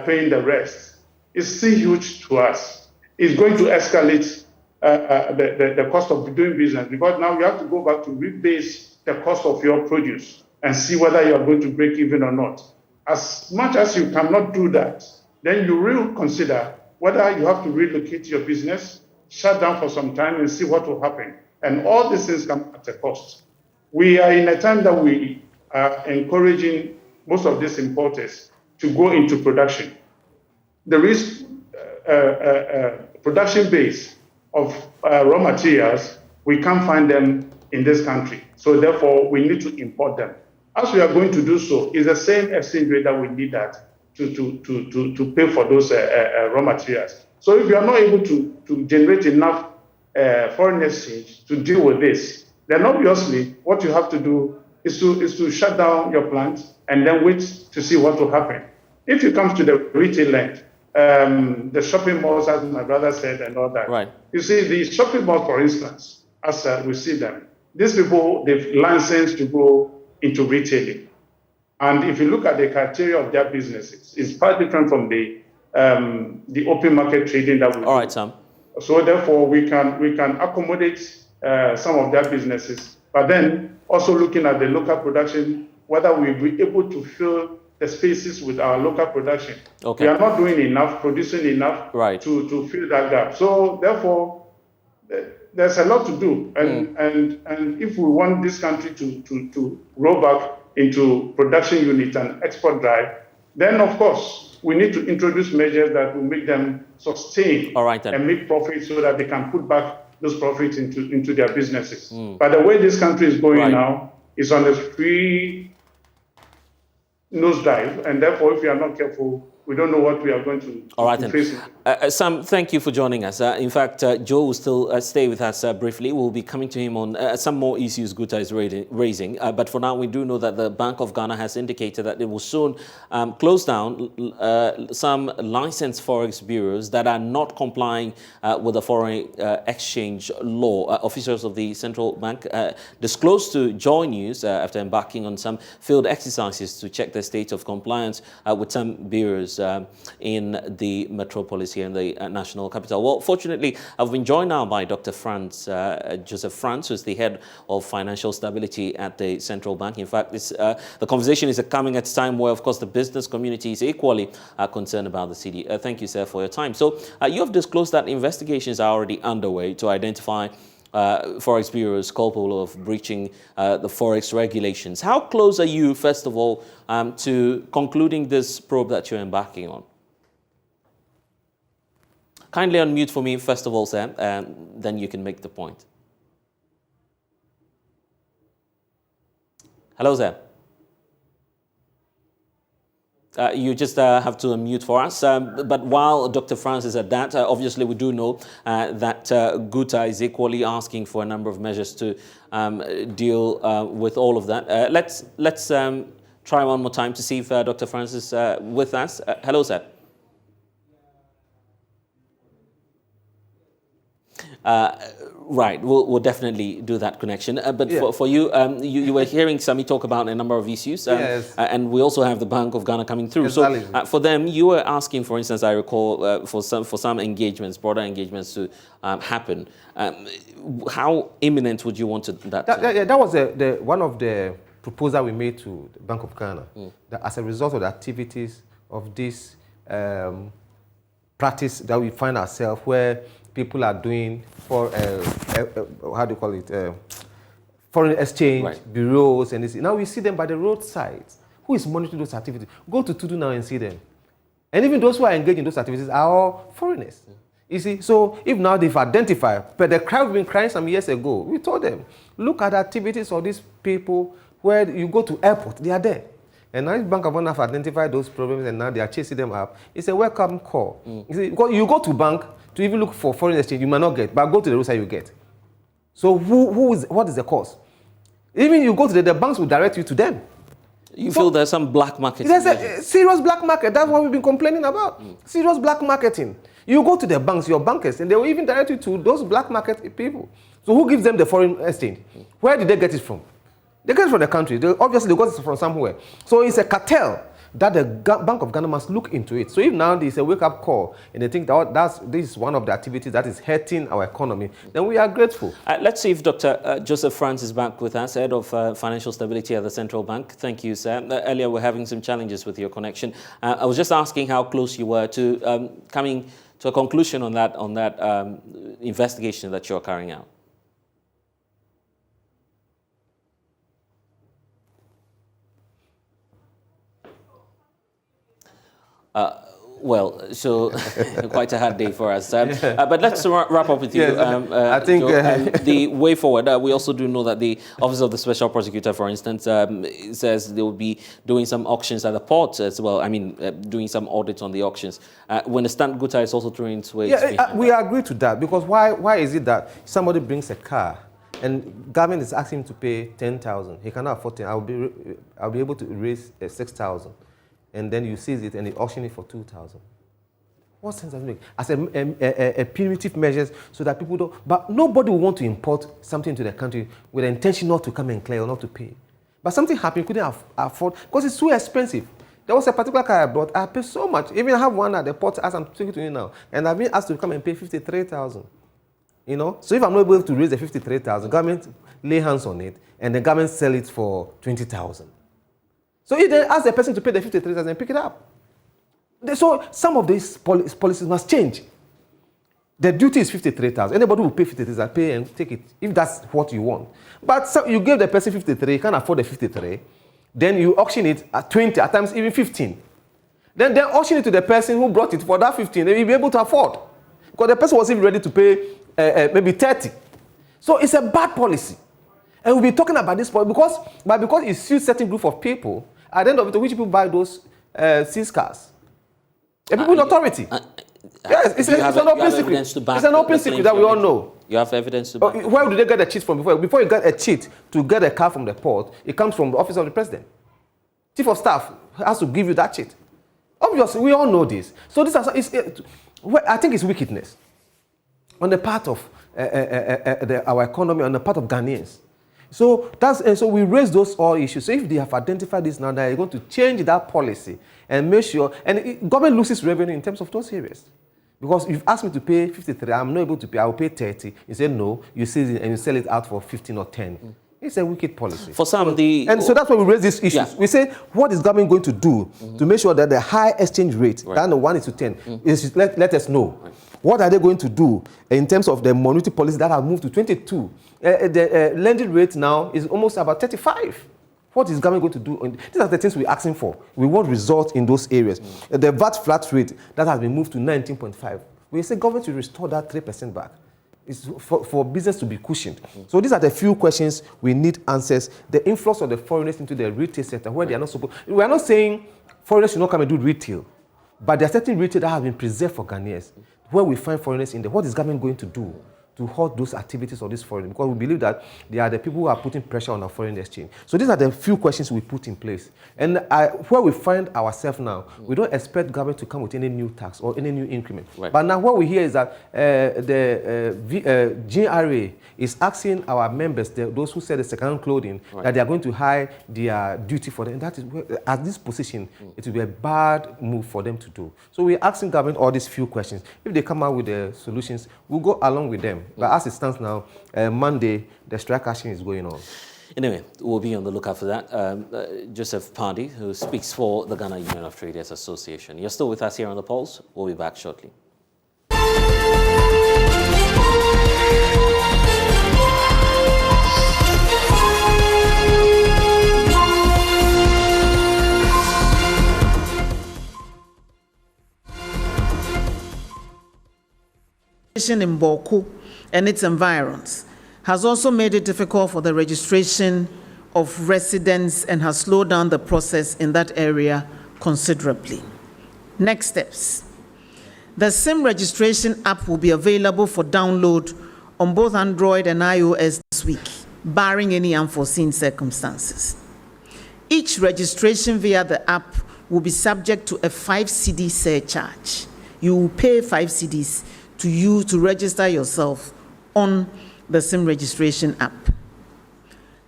paying the rest, it's still huge to us. It's going to escalate the cost of doing business because now you have to go back to rebase the cost of your produce and see whether you are going to break even or not. As much as you cannot do that, then you will consider whether you have to relocate your business, shut down for some time and see what will happen. And all these things come at a cost. We are in a time that we are encouraging most of these importers to go into production. There is production base of raw materials. We can't find them in this country. So therefore, we need to import them. As we are going to do so, it's the same exchange rate that we need that to pay for those raw materials. So if you are not able to generate enough foreign exchange to deal with this, then obviously what you have to do is to shut down your plant and then wait to see what will happen. If it comes to the retail end, the shopping malls, as my brother said, and all that.
Right.
You see, the shopping malls, for instance, as we see them, these people, they've licensed to go into retailing. And if you look at the criteria of their businesses, it's quite different from the open market trading that we do.
All right, Sam.
So therefore, we can accommodate some of their businesses, but then also looking at the local production, whether we'll be able to fill the spaces with our local production.
Okay.
We are not doing enough, producing enough
right.
to fill that gap. So therefore, there's a lot to do. And if we want this country to roll back into production unit and export drive, then of course, we need to introduce measures that will make them sustain and make profits so that they can put back those profits into their businesses. But the way this country is going now is on a free nosedive, and therefore, if we are not careful, we don't know what we are going to face.
Sam, thank you for joining us. In fact, Joe will still stay with us briefly. We'll be coming to him on some more issues Guta is raising. But for now, we do know that the Bank of Ghana has indicated that it will soon close down some licensed Forex bureaus that are not complying with the foreign exchange law. Officials of the central bank disclosed to JoyNews after embarking on some field exercises to check the state of compliance with some bureaus in the metropolis here in the national capital. Well, fortunately, I've been joined now by Dr. Joseph Franz, who's the head of financial stability at the central bank. In fact, the conversation is coming at a time where, of course, the business community is equally concerned about the city. Thank you, sir, for your time. So you have disclosed that investigations are already underway to identify Forex bureaus culpable of breaching the Forex regulations. How close are you, first of all, to concluding this probe that you're embarking on? Kindly unmute for me, first of all, Sam, and then you can make the point. Hello, Sam. You just have to unmute for us. But while Dr. Franz is at that, obviously we do know that Guta is equally asking for a number of measures to deal with all of that. Let's try one more time to see if Dr. Franz is with us. Hello, sir. Right, we'll definitely do that connection. But for you, you were hearing Sami talk about a number of issues,
yes.
And we also have the Bank of Ghana coming through.
Exactly.
So for them, you were asking, for instance, I recall, for some engagements, broader engagements to happen. How imminent would you want that?
That was one of the proposals we made to the Bank of Ghana. That as a result of the activities of this practice that we find ourselves, where people are doing for how do you call it, foreign exchange bureaus, and this. Now we see them by the roadsides. Who is monitoring those activities? Go to Tudu now and see them. And even those who are engaged in those activities are all foreigners. You see, so if now they've identified, but the crowd have been crying some years ago, we told them, look at the activities of these people where you go to airport, they are there. And now the Bank of Ghana have identified those problems and now they are chasing them up. It's a welcome call. You see, you go to bank to even look for foreign exchange, you might not get, but go to the roadside, you get. So what is the cause? Even you go to the banks will direct you to them.
You feel there's some black marketing?
There's a serious black market. That's what we've been complaining about. Serious black marketing. You go to the banks, your bankers, and they will even direct you to those black market people. So who gives them the foreign exchange? Where did they get it from? They get it from the country. Obviously, they got it from somewhere. So it's a cartel that the Bank of Ghana must look into it. So if now there's a wake-up call and they think that this is one of the activities that is hurting our economy, then we are grateful.
Let's see if Dr. Joseph Franz is back with us, Head of Financial Stability at the Central Bank. Thank you, sir. Earlier, we're having some challenges with your connection. I was just asking how close you were to coming to a conclusion on that investigation that you're carrying out. Well, so quite a hard day for us. But let's wrap up with you.
I think
the way forward, we also do know that the Office of the Special Prosecutor, for instance, says they will be doing some auctions at the port as well. I mean, doing some audits on the auctions. When the Stamp Guta is also throwing its weight.
We agree to that, because why is it that somebody brings a car and government is asking him to pay 10,000? He cannot afford 10. I'll be able to raise 6,000. And then you seize it and you auction it for 2,000. What sense does it make? As a punitive measures so that people don't... But nobody will want to import something to the country with the intention not to come and clear or not to pay. But something happened, couldn't afford, because it's too expensive. There was a particular car I bought, I paid so much. Even I have one at the port as I'm speaking to you now, and I've been asked to come and pay 53,000. You know? So if I'm not able to raise the 53,000, government lay hands on it, and the government sell it for 20,000. So if they ask the person to pay the 53,000 and pick it up. So some of these policies must change. The duty is 53,000. Anybody will pay 53,000, pay and take it, if that's what you want. But so you give the person 53, you can't afford the 53, then you auction it at 20, at times even 15. Then they auction it to the person who brought it for that 15, they will be able to afford. Because the person was even ready to pay maybe 30. So it's a bad policy. And we'll be talking about this point because it suits certain group of people. At the end of it, which people buy those seized cars? The people with authority. Yes, it's an open secret. It's an open secret that we all know.
You have evidence to back it.
Where did they get the cheat from before? Before you get a cheat to get a car from the port, it comes from the office of the president. Chief of staff has to give you that cheat. Obviously, we all know this. So I think it's wickedness on the part of our economy, on the part of Ghanaians. So so we raise those all issues. So if they have identified this now, they're going to change that policy and make sure, and government loses revenue in terms of those areas. Because you've asked me to pay 53, I'm not able to pay, I'll pay 30. You say no, you seize it and you sell it out for 15 or 10. It's a wicked policy.
For some,
and so that's why we raise these issues. Yeah. We say, what is government going to do to make sure that the high exchange rate, down to 1:10, is let us know. Right. What are they going to do in terms of the monetary policy that has moved to 22? The lending rate now is almost about 35. What is government going to do? These are the things we're asking for. We want results in those areas. The VAT flat rate that has been moved to 19.5. We say government will restore that 3% back. It's for business to be cushioned. So these are the few questions we need answers. The influx of the foreigners into the retail sector, where they are not supposed. We are not saying foreigners should not come and do retail, but there are certain retail that have been preserved for Ghanaians. Where we find foreigners in there, what is government going to do to halt those activities of this foreign, because we believe that they are the people who are putting pressure on our foreign exchange. So these are the few questions we put in place. And where we find ourselves now, we don't expect government to come with any new tax or any new increment. Right. But now what we hear is that the GRA is asking our members, those who sell the second-hand clothing, that they are going to hide their duty for them. And that is, at this position, it will be a bad move for them to do. So we're asking government all these few questions. If they come out with the solutions, we'll go along with them. But as it stands now, Monday, the strike action is going on.
Anyway, we'll be on the lookout for that. Joseph Pardy, who speaks for the Ghana Union of Traders Association. You're still with us here on The Pulse. We'll be back shortly.
In Boku and its environs has also made it difficult for the registration of residents and has slowed down the process in that area considerably. Next steps. The SIM registration app will be available for download on both Android and iOS this week, barring any unforeseen circumstances. Each registration via the app will be subject to a 5 cedi surcharge. You will pay 5 cedis to register yourself on the SIM registration app.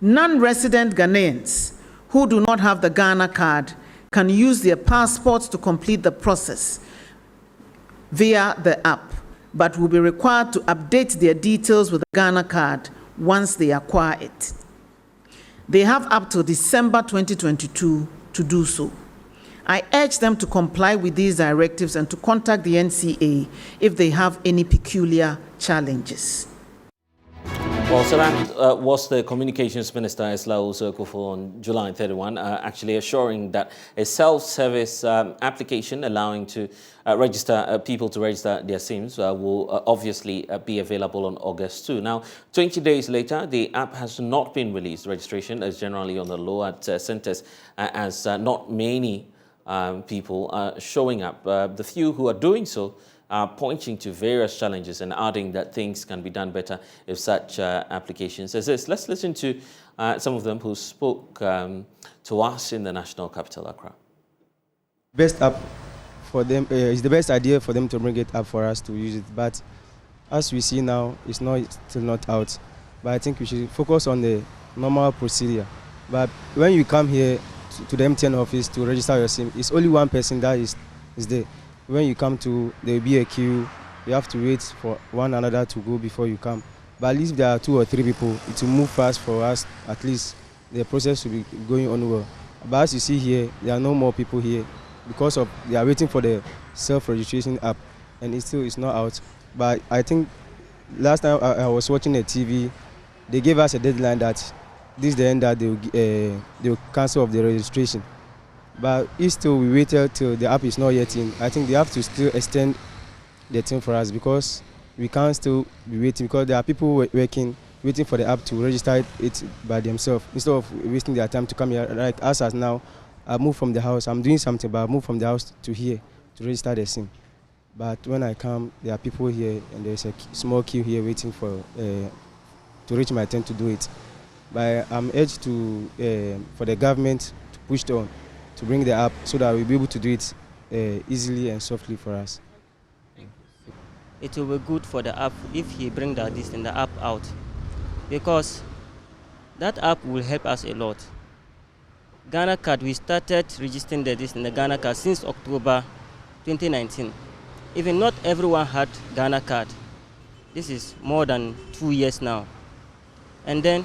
Non-resident Ghanaians who do not have the Ghana card can use their passports to complete the process via the app, but will be required to update their details with the Ghana card once they acquire it. They have up to December 2022 to do so. I urge them to comply with these directives and to contact the NCA if they have any peculiar challenges.
Well, so that was the Communications Minister, Isla Osei-Kuffour, on July 31, actually assuring that a self-service application allowing to people to register their SIMs will obviously be available on August 2. Now, 20 days later, the app has not been released. Registration is generally on the low at centers, as not many people are showing up. The few who are doing so are pointing to various challenges and adding that things can be done better if such applications exist. Let's listen to some of them who spoke to us in the national capital, Accra.
Best app for them is the best idea for them to bring it up for us to use it. But as we see now, it's still not out. But I think we should focus on the normal procedure. But when you come here to the MTN office to register your SIM, it's only one person that is there. When you come to, there will be a queue. You have to wait for one another to go before you come. But at least if there are 2 or 3 people, it will move fast for us. At least the process will be going on well. But as you see here, there are no more people here because they are waiting for the self-registration app, and it still is not out. But I think last time I was watching the TV, they gave us a deadline that this is the end that they will cancel of the registration. But if still we waited till the app is not yet in, I think they have to still extend the thing for us, because we can't still be waiting, because there are people waiting for the app to register it by themselves instead of wasting their time to come here. Like us as now, I moved from the house, I'm doing something, but I moved from the house to here to register the SIM. But when I come, there are people here and there's a small queue here waiting for to reach my turn to do it. But I'm urged for the government to push on to bring the app so that we'll be able to do it easily and softly for us.
It will be good for the app if he brings the app out, because that app will help us a lot. Ghana card, we started registering the Ghana card since October 2019. Even not everyone had Ghana card. This is more than 2 years now. And then,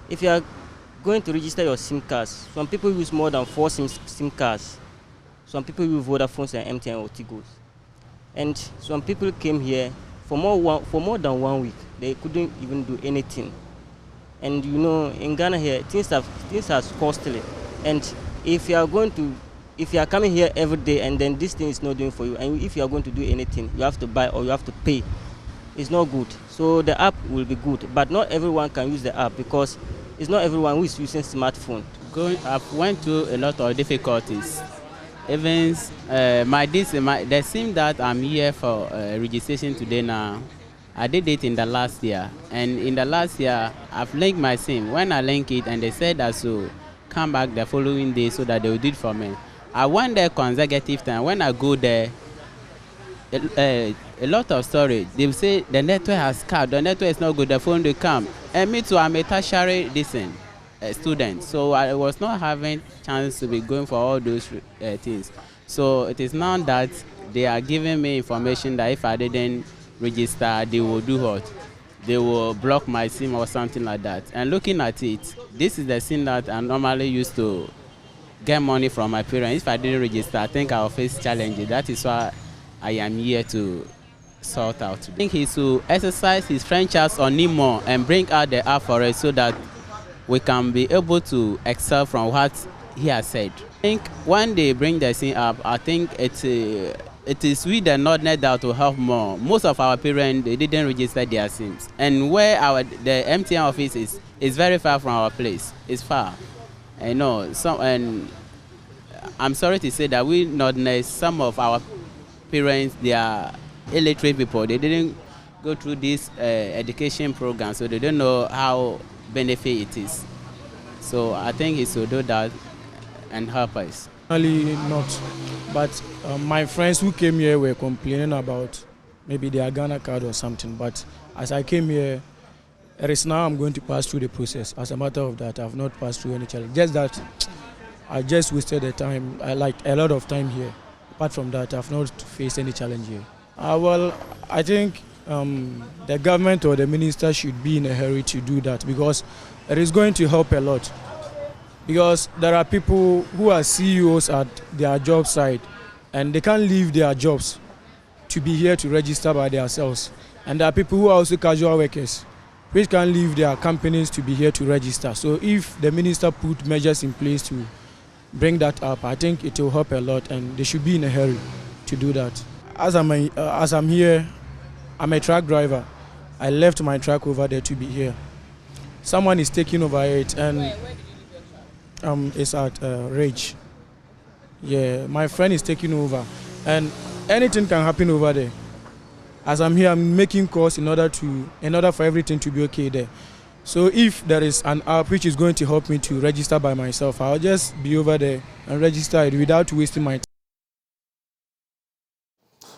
if you are going to register your SIM cards, some people use more than 4 SIM cards. Some people use Vodafones and MTN or Tigos. And some people came here for more than 1 week. They couldn't even do anything. And you know, in Ghana here, things are costly. And if you are coming here every day and then this thing is not doing for you, and if you are going to do anything, you have to buy or you have to pay. It's not good. So the app will be good, but not everyone can use the app, because it's not everyone who is using smartphone.
I've went through a lot of difficulties. Even the SIM that I'm here for registration today now, I did it in the last year, and in the last year, I've linked my SIM. When I link it, and they said I should come back the following day so that they will do it for me. I went there consecutive time. When I go there, a lot of storage. They say the network has cut, the network is not good, the phone will come. And me too, I'm a tertiary student, so I was not having chance to be going for all those things. So it is now that they are giving me information that if I didn't register, they will do what? They will block my SIM or something like that. And looking at it, this is the SIM that I normally used to get money from my parents. If I didn't register, I think I will face challenges. That is why I am here to sort out. I think he should exercise his franchise on him more and bring out the app for us so that we can be able to excel from what he has said. I think when they bring the SIM up, I think it is we the Nordnet that will help more. Most of our parents, they didn't register their SIMs. And where the MTN office is very far from our place. It's far. I know. And I'm sorry to say that we Nordnet, some of our parents, they are illiterate people. They didn't go through this education program, so they don't know how benefit it is. So I think he should do that and help us.
Really not, but my friends who came here were complaining about maybe their Ghana card or something. But as I came here, it is now I'm going to pass through the process. As a matter of that, I have not passed through any challenge. Just that I just wasted the time. I like a lot of time here. Apart from that, I have not faced any challenge here. Well, I think the government or the minister should be in a hurry to do that because it is going to help a lot. Because there are people who are CEOs at their job site and they can't leave their jobs to be here to register by themselves. And there are people who are also casual workers which can't leave their companies to be here to register. So if the minister put measures in place to bring that up, I think it will help a lot and they should be in a hurry to do that. As I'm here, I'm a truck driver. I left my truck over there to be here. Someone is taking over it and it's at Rage. Yeah, my friend is taking over and anything can happen over there. As I'm here, I'm making calls in order for everything to be okay there. So if there is an app which is going to help me to register by myself, I'll just be over there and register it without wasting my time.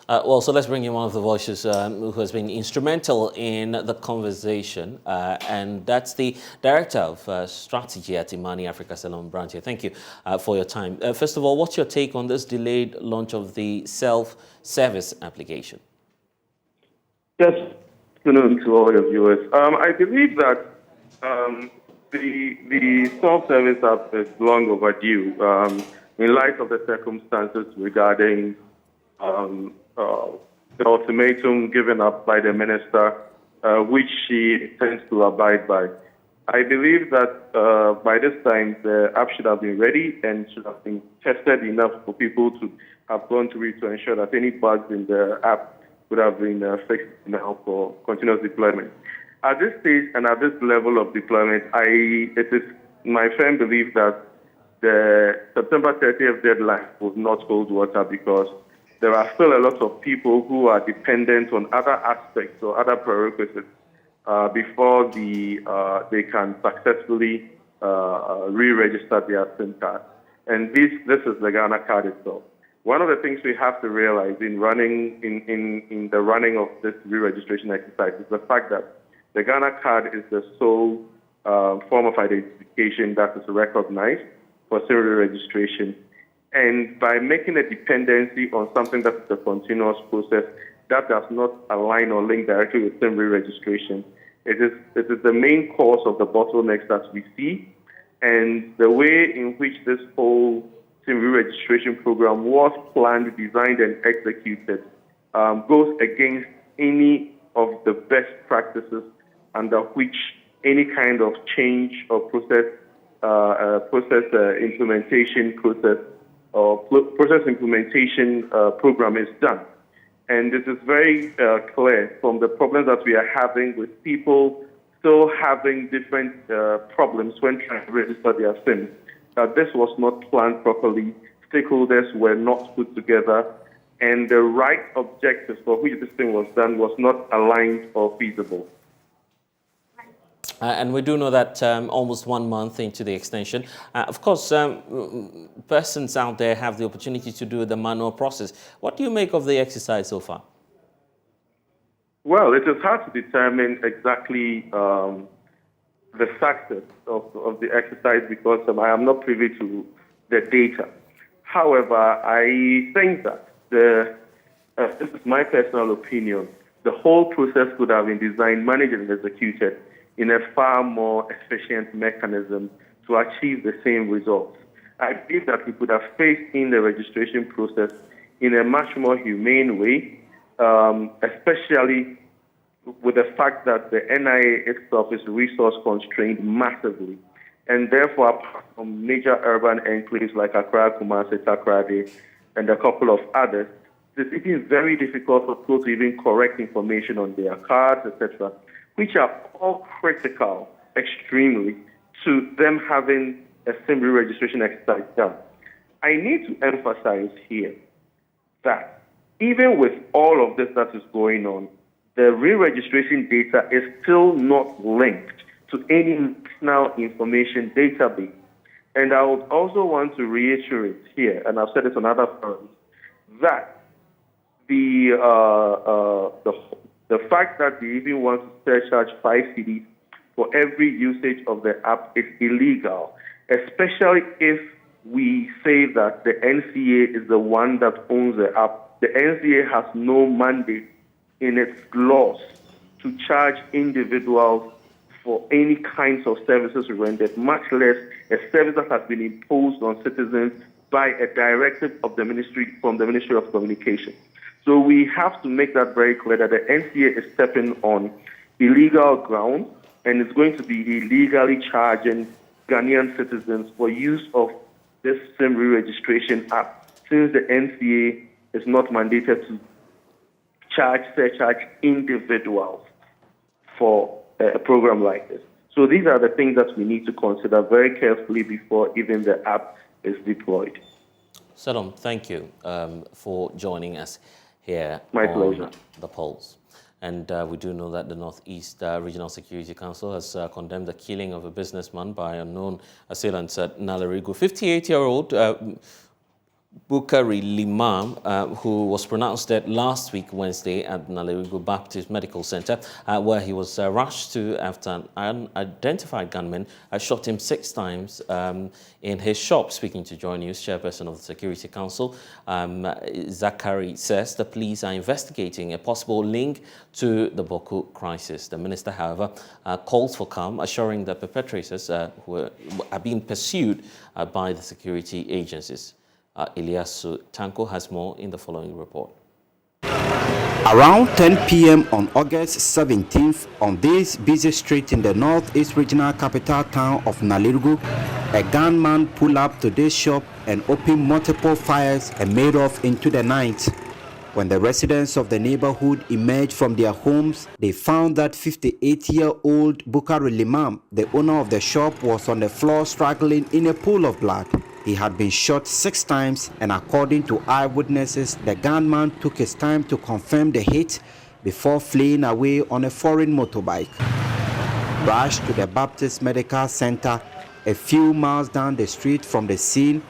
So let's bring in one of the voices who has been instrumental in the conversation, and that's the Director of Strategy at Imani Africa Salon branch here. Thank you for your time. First of all, what's your take on this delayed launch of the self-service application?
Yes, good afternoon to all your viewers. I believe that the self-service app is long overdue in light of the circumstances regarding the ultimatum given up by the minister, which she intends to abide by. I believe that by this time the app should have been ready and should have been tested enough for people to have gone through it to ensure that any bugs in the app would have been fixed now for continuous deployment. At this stage and at this level of deployment, it is my firm belief that the September 30th deadline will not hold water because there are still a lot of people who are dependent on other aspects or other prerequisites before they can successfully re-register their SIM card. And this is the Ghana card itself. One of the things we have to realize in the running of this re-registration exercise is the fact that the Ghana card is the sole form of identification that is recognized for SIM re-registration. And by making a dependency on something that is a continuous process that does not align or link directly with SIM re-registration, it is the main cause of the bottlenecks that we see. And the way in which this whole SIM re-registration program was planned, designed, and executed goes against any of the best practices under which any kind of change or process implementation program is done. And this is very clear from the problems that we are having with people still having different problems when trying to register their SIM. That this was not planned properly, stakeholders were not put together, and the right objectives for which this thing was done was not aligned or feasible.
And we do know that almost 1 month into the extension, of course, persons out there have the opportunity to do the manual process. What do you make of the exercise so far?
Well, it is hard to determine exactly the success of the exercise because I am not privy to the data. However, I think that this is my personal opinion, the whole process could have been designed, managed, and executed in a far more efficient mechanism to achieve the same results. I believe that we could have phased in the registration process in a much more humane way, especially with the fact that the NIA itself is resource constrained massively. And therefore, apart from major urban enclaves like Accra, Kumasi, Takoradi, and a couple of others, it's even very difficult for people to even correct information on their cards, etc., which are all critical, extremely, to them having a SIM registration exercise done. I need to emphasize here that even with all of this that is going on, the re-registration data is still not linked to any national information database. And I would also want to reiterate here, and I've said it on other forums, that the fact that they even want to surcharge 5 cedis for every usage of the app is illegal, especially if we say that the NCA is the one that owns the app. The NCA has no mandate in its laws to charge individuals for any kinds of services rendered, much less a service that has been imposed on citizens by a directive of the Ministry from the Ministry of Communication. So we have to make that very clear that the NCA is stepping on illegal ground and is going to be illegally charging Ghanaian citizens for use of this SIM re-registration app, since the NCA is not mandated to surcharge individuals for a program like this. So these are the things that we need to consider very carefully before even the app is deployed.
Salom, thank you for joining us here
My
on
pleasure.
The Pulse. And we do know that the Northeast Regional Security Council has condemned the killing of a businessman by unknown assailants at Nalerigu. 58-year-old Bukari Limam, who was pronounced dead last week Wednesday at Nalerigu Baptist Medical Center, where he was rushed to after an unidentified gunman shot him 6 times in his shop. Speaking to JoyNews, chairperson of the Security Council, Zachary says the police are investigating a possible link to the Boko crisis. The minister, however, calls for calm, assuring that perpetrators are being pursued by the security agencies. Ilyasu Tanko has more in the following report.
Around 10 p.m. on August 17th, on this busy street in the northeast regional capital town of Nalerigu, a gunman pulled up to this shop and opened multiple fires and made off into the night. When the residents of the neighborhood emerged from their homes, they found that 58-year-old Bukari Limam, the owner of the shop, was on the floor struggling in a pool of blood. He had been shot 6 times, and according to eyewitnesses, the gunman took his time to confirm the hit before fleeing away on a foreign motorbike. Rushed to the Baptist Medical Center a few miles down the street from the scene,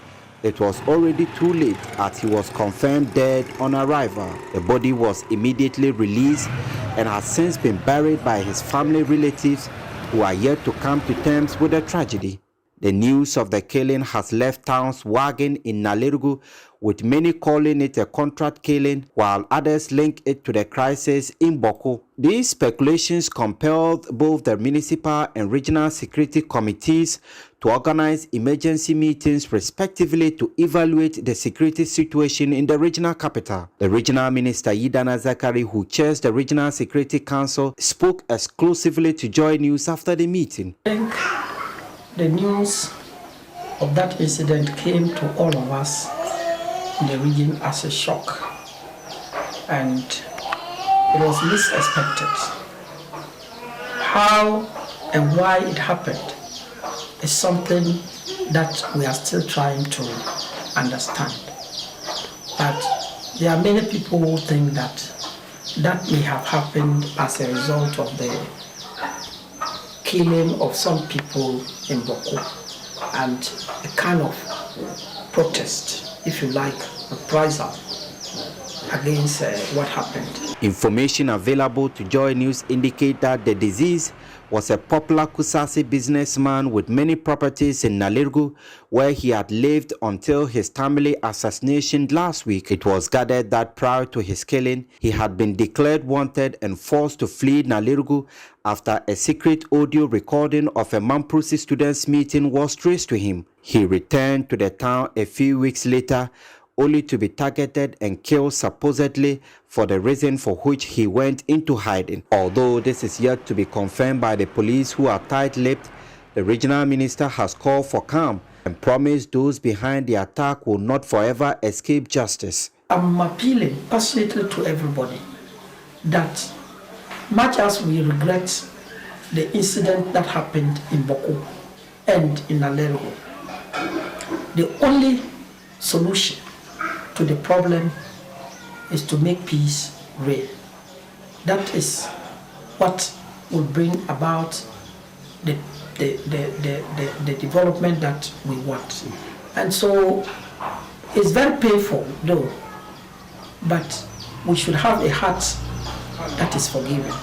it was already too late as he was confirmed dead on arrival. The body was immediately released and has since been buried by his family relatives, who are yet to come to terms with the tragedy. The news of the killing has left towns wagging in Nalerigu, with many calling it a contract killing, while others link it to the crisis in Boko. These speculations compelled both the municipal and regional security committees to organize emergency meetings respectively to evaluate the security situation in the regional capital. The regional minister Yidana Zakari, who chairs the Regional Security Council, spoke exclusively to JoyNews after the meeting.
The news of that incident came to all of us in the region as a shock, and it was least expected. How and why it happened is something that we are still trying to understand. But there are many people who think that that may have happened as a result of the killing of some people in Boko and a kind of protest, if you like, reprisal against what happened.
Information available to Joy News indicate that the deceased was a popular Kusasi businessman with many properties in Nalirgu, where he had lived until his family assassination last week. It was gathered that prior to his killing, he had been declared wanted and forced to flee Nalirgu after a secret audio recording of a Mamprusi students' meeting was traced to him. He returned to the town a few weeks later, only to be targeted and killed supposedly for the reason for which he went into hiding. Although this is yet to be confirmed by the police, who are tight-lipped, the regional minister has called for calm and promised those behind the attack will not forever escape justice.
I'm appealing passionately to everybody that much as we regret the incident that happened in Boko and in Nalirgu, the only solution to the problem is to make peace real. That is what will bring about the development that we want. And so it's very painful though, but we should have a heart that is forgiving.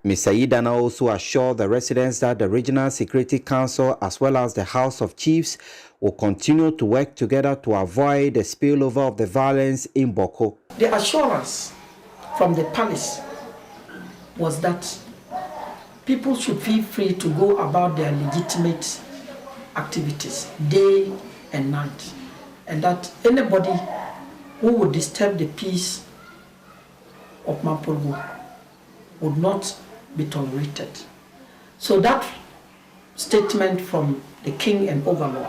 Ms. Saidana also assured the residents that the Regional Security Council as well as the House of Chiefs will continue to work together to avoid the spillover of the violence in Boko.
The assurance from the palace was that people should feel free to go about their legitimate activities day and night, and that anybody who would disturb the peace of Mampurgu would not be tolerated. So that statement from the king and overlord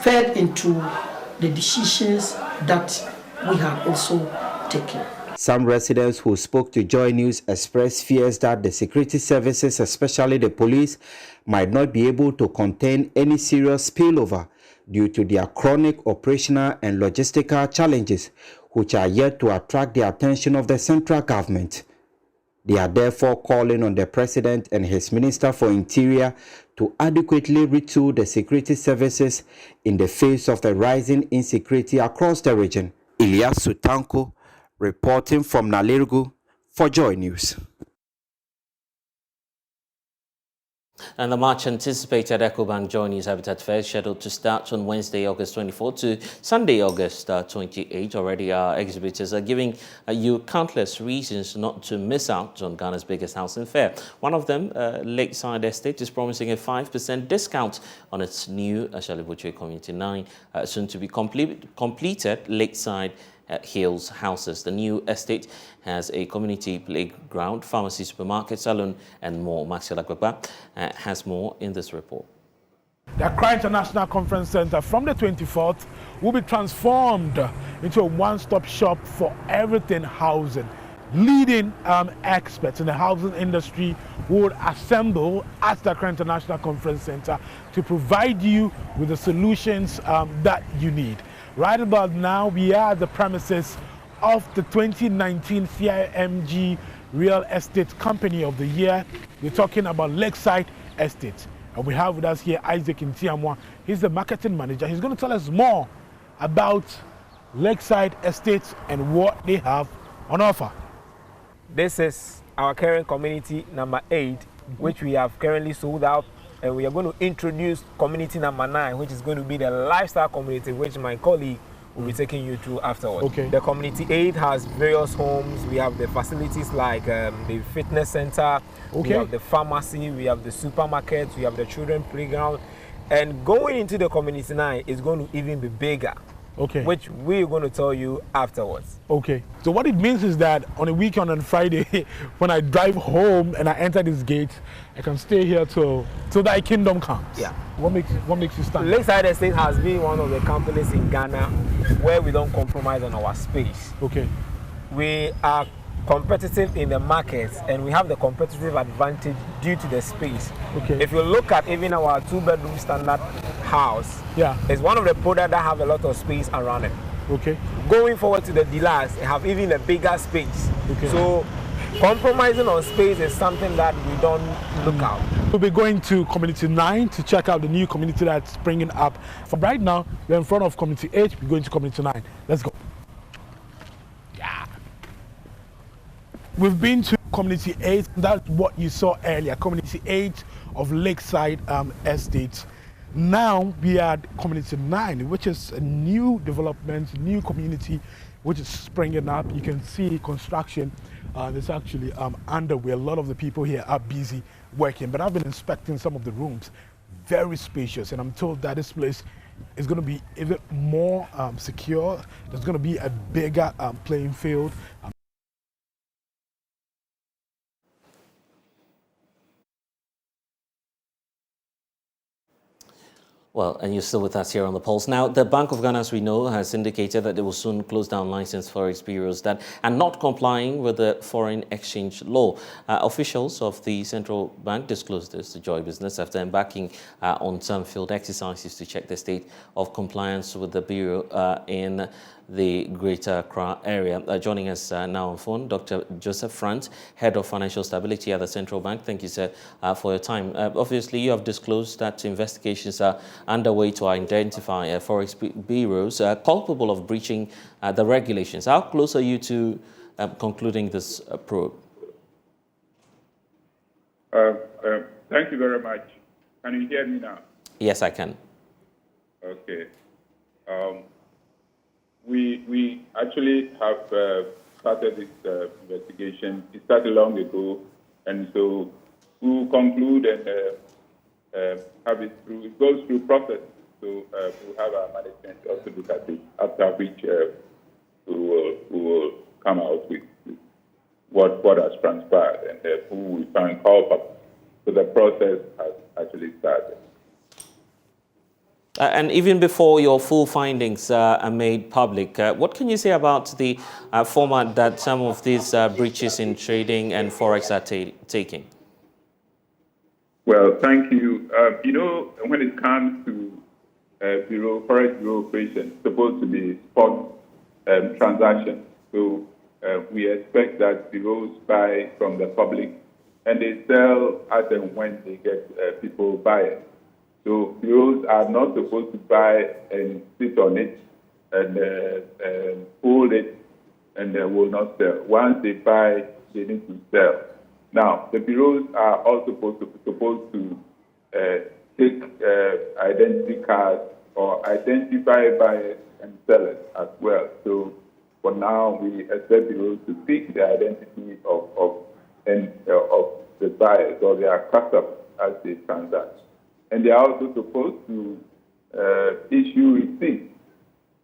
fed into the decisions that we have also taken.
Some residents who spoke to Joy News expressed fears that the security services, especially the police, might not be able to contain any serious spillover due to their chronic operational and logistical challenges, which are yet to attract the attention of the central government. They are therefore calling on the President and his Minister for Interior to adequately retool the security services in the face of the rising insecurity across the region. Ilyas Sutanko, reporting from Nalirgu for Joy News.
And the much-anticipated EcoBank JoyNews Habitat Fair is scheduled to start on Wednesday, August 24 to Sunday, August 28. Already our exhibitors are giving you countless reasons not to miss out on Ghana's biggest housing fair. One of them, Lakeside Estate, is promising a 5% discount on its new Ashalibuche Community 9, soon to be completed Lakeside Hills houses. The new estate has a community playground, pharmacy, supermarket, salon, and more. Maxwell Agbagba has more in this report.
The Accra International Conference Center from the 24th will be transformed into a one-stop shop for everything housing. Leading experts in the housing industry would assemble at the Accra International Conference Center to provide you with the solutions that you need. Right about now, we are at the premises of the 2019 CIMG Real Estate Company of the Year. We're talking about Lakeside Estate. And we have with us here Isaac Ntiamwa. He's the marketing manager. He's going to tell us more about Lakeside Estate and what they have on offer.
This is our current community number 8, which we have currently sold out. And we are going to introduce community number 9, which is going to be the lifestyle community, which my colleague will be taking you through afterwards.
Okay.
The community 8 has various homes. We have the facilities like the fitness center, we have the pharmacy, we have the supermarket, we have the children playground. And going into the community 9 is going to even be bigger.
Okay.
Which we're going to tell you afterwards.
Okay. So what it means is that on a weekend, on Friday, when I drive home and I enter this gate, I can stay here till thy kingdom comes.
Yeah.
What makes you stand?
Lakeside Estate has been one of the companies in Ghana where we don't compromise on our space.
Okay.
We are competitive in the markets, and we have the competitive advantage due to the space.
Okay.
If you look at even our 2-bedroom standard house, it's one of the products that have a lot of space around it.
Okay.
Going forward to the dealers, they have even a bigger space.
Okay.
So compromising on space is something that we don't look at.
We'll be going to Community 9 to check out the new community that's springing up. For right now, we're in front of Community 8. We're going to Community 9. Let's go. Yeah. We've been to Community 8. That's what you saw earlier. Community 8 of Lakeside Estate. Now we are at Community 9, which is a new development, new community, which is springing up. You can see construction is actually underway. A lot of the people here are busy working, but I've been inspecting some of the rooms. Very spacious, and I'm told that this place is going to be even more secure. There's going to be a bigger playing field.
Well, and you're still with us here on The Pulse. Now, the Bank of Ghana, as we know, has indicated that they will soon close down licensed forex bureaus that are not complying with the foreign exchange law. Officials of the central bank disclosed this to Joy Business after embarking on some field exercises to check the state of compliance with the bureau in the Greater Accra area. Joining us now on phone, Dr. Joseph Frant, Head of Financial Stability at the Central Bank. Thank you, sir, for your time. Obviously, you have disclosed that investigations are underway to identify forex bureaus culpable of breaching the regulations. How close are you to concluding this probe?
Thank you very much. Can you hear me now?
Yes, I can.
Okay. We actually have started this investigation. It started long ago, and so we will conclude and have it through. It goes through process. So we'll have our management also look at it, after which we will come out with what has transpired and who we find culpable. So the process has actually started.
And even before your full findings are made public, what can you say about the format that some of these breaches in trading and forex are taking?
Well, thank you. When it comes to forex bureau operation, it's supposed to be spot transactions. So we expect that bureaus buy from the public and they sell as and when they get people buying. So bureaus are not supposed to buy and sit on it and hold it and they will not sell. Once they buy, they need to sell. Now, the bureaus are also supposed to take identity cards or identify buyers and sellers as well. So for now, we expect bureaus to pick the identity of the buyers or their customers as they transact. And they are also supposed to issue receipts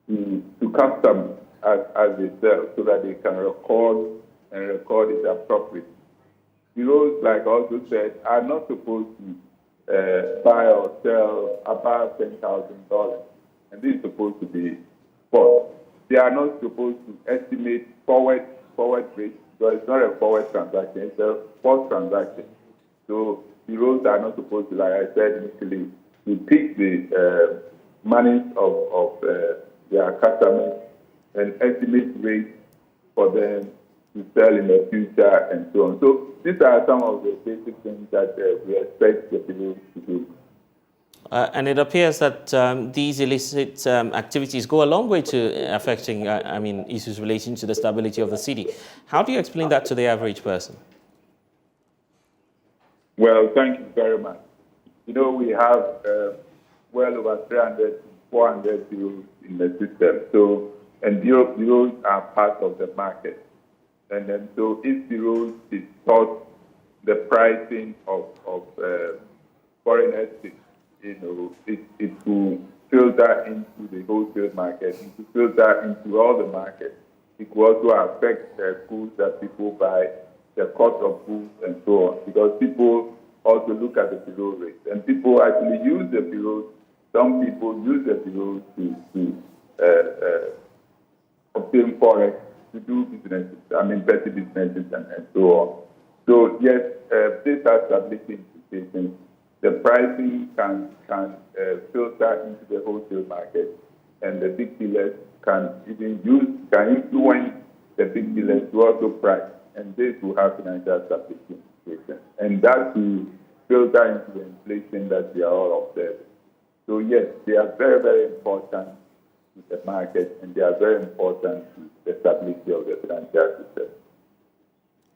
to customers as they sell so that they can record it appropriately. Bureaus, like I also said, are not supposed to buy or sell above $10,000. And this is supposed to be spot. They are not supposed to estimate forward rates, because it's not a forward transaction, it's a spot transaction. So bureaus are not supposed to, like I said initially, to pick the monies of their customers and estimate rates for them to sell in the future and so on. So these are some of the basic things that we expect the bureaus to do.
And it appears that these illicit activities go a long way to affecting, issues relating to the stability of the city. How do you explain that to the average person?
Well, thank you very much. We have well over 300, 400 bureaus in the system. So, and bureaus are part of the market. And then, so if bureaus is taught the pricing of foreign exchange, it will filter into the wholesale market, it will filter into all the markets. It will also affect the goods that people buy, the cost of goods, and so on, because people also look at the bureau rates, and people actually use the bureaus. Some people use the bureaus to obtain forex to do businesses, petty businesses and so on. So yes, this has stability implications. The pricing can filter into the wholesale market, and the big dealers can influence the big dealers to also price, and this will have financial stability implications. And that will filter into the inflation that we are all observing. So yes, they are very, very important to the market, and they are very important to the stability of the financial system.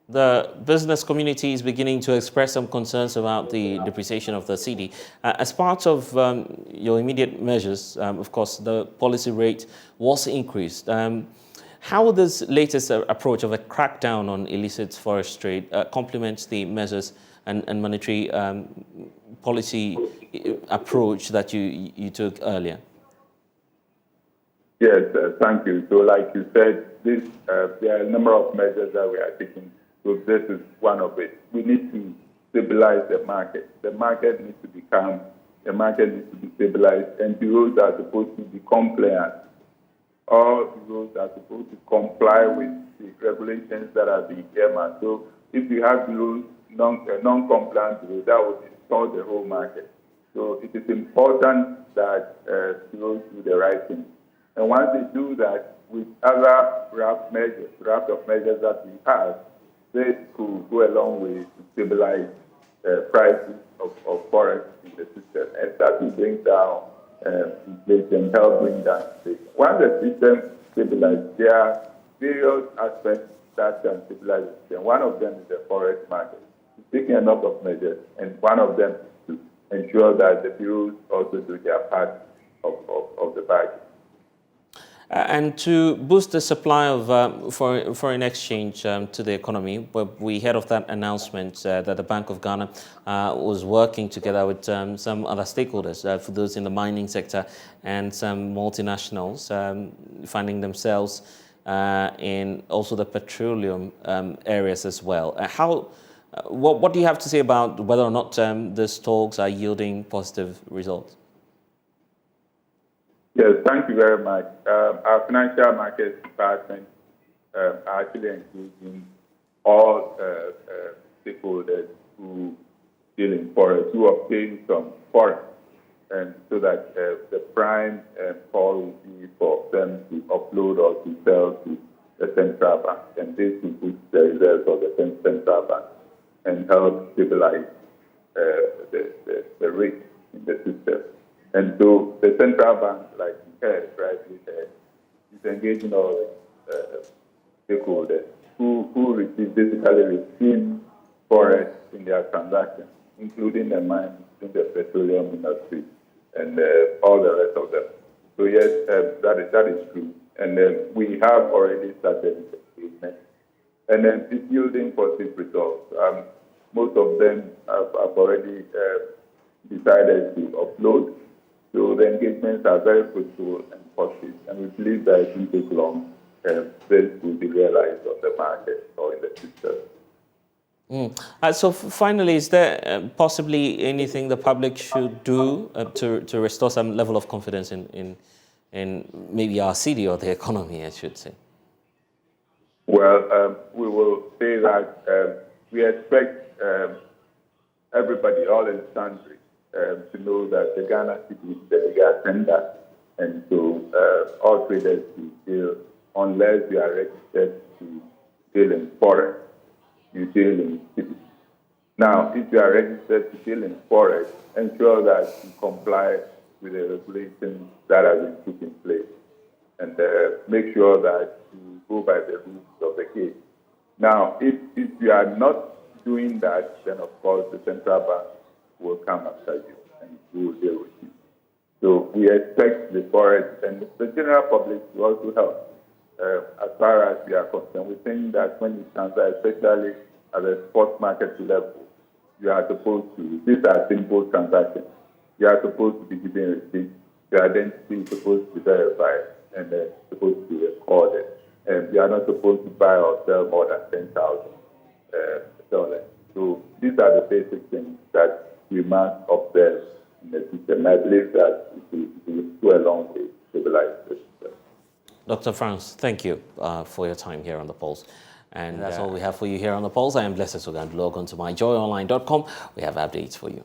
The business community is beginning to express some concerns about the depreciation of the cedi. As part of your immediate measures, of course, the policy rate was increased. How will this latest approach of a crackdown on illicit forest trade complement the measures and monetary policy approach that you took earlier?
Yes, thank you. So like you said, there are a number of measures that we are taking. So this is one of it. We need to stabilize the market. The market needs to be calm. The market needs to be stabilized. And bureaus are supposed to be compliant. All bureaus are supposed to comply with the regulations that are being earmarked. So if you have bureaus, non-compliant bureaus, that will distort the whole market. So it is important that bureaus do the right thing. And once they do that, with other raft of measures that we have, this could go a long way to stabilize prices of forex in the system, and that will bring down inflation, help bring down inflation. Once the system stabilizes, there are various aspects that can stabilize the system. One of them is the forex market. We're taking a number of measures, and one of them is to ensure that the bureaus also do their part of the bargain.
And to boost the supply of foreign exchange to the economy, we heard of that announcement that the Bank of Ghana was working together with some other stakeholders, for those in the mining sector and some multinationals finding themselves in also the petroleum areas as well. What do you have to say about whether or not these talks are yielding positive results?
Yes, thank you very much. Our financial markets department are actually engaging all stakeholders who deal in forex, who obtain some forex, and so that the prime call will be for them to upload or to sell to the central bank, and this will boost the reserves of the central bank and help stabilize the rate in the system. And so the central bank, like you heard, rightly said, is engaging all stakeholders who basically receive forex in their transactions, including the mines, in the petroleum industry, and all the rest of them. So yes, that is true. And we have already started the engagement, and then it's yielding positive results. Most of them have already decided to upload. So the engagements are very fruitful and positive, and we believe that it won't take long. This will be realized on the market or in the system.
So finally, is there possibly anything the public should do to restore some level of confidence in maybe our city or the economy, I should say?
Well, we will say that we expect everybody, all in the country, to know that the Ghana city is the bigger tender, and so all traders will deal, unless you are registered to deal in forex, you deal in city. Now, if you are registered to deal in forex, ensure that you comply with the regulations that have been put in place, and make sure that you go by the rules of the game. Now, if you are not doing that, then of course the central bank will come after you and we will deal with you. So we expect the forex and the general public to also help. As far as we are concerned, we think that when you transact, especially at the spot market level, you are supposed to, these are simple transactions. You are supposed to be given receipts. Your identity is supposed to be verified and supposed to be recorded. And you are not supposed to buy or sell more than $10,000. So these are the basic things that we must observe in the system. I believe that it will go a long way to stabilize the system.
Dr. Franz, thank you for your time here on The Pulse. And that's all we have for you here on The Pulse. I am Blessed Sogah. Log on to myjoyonline.com. We have updates for you.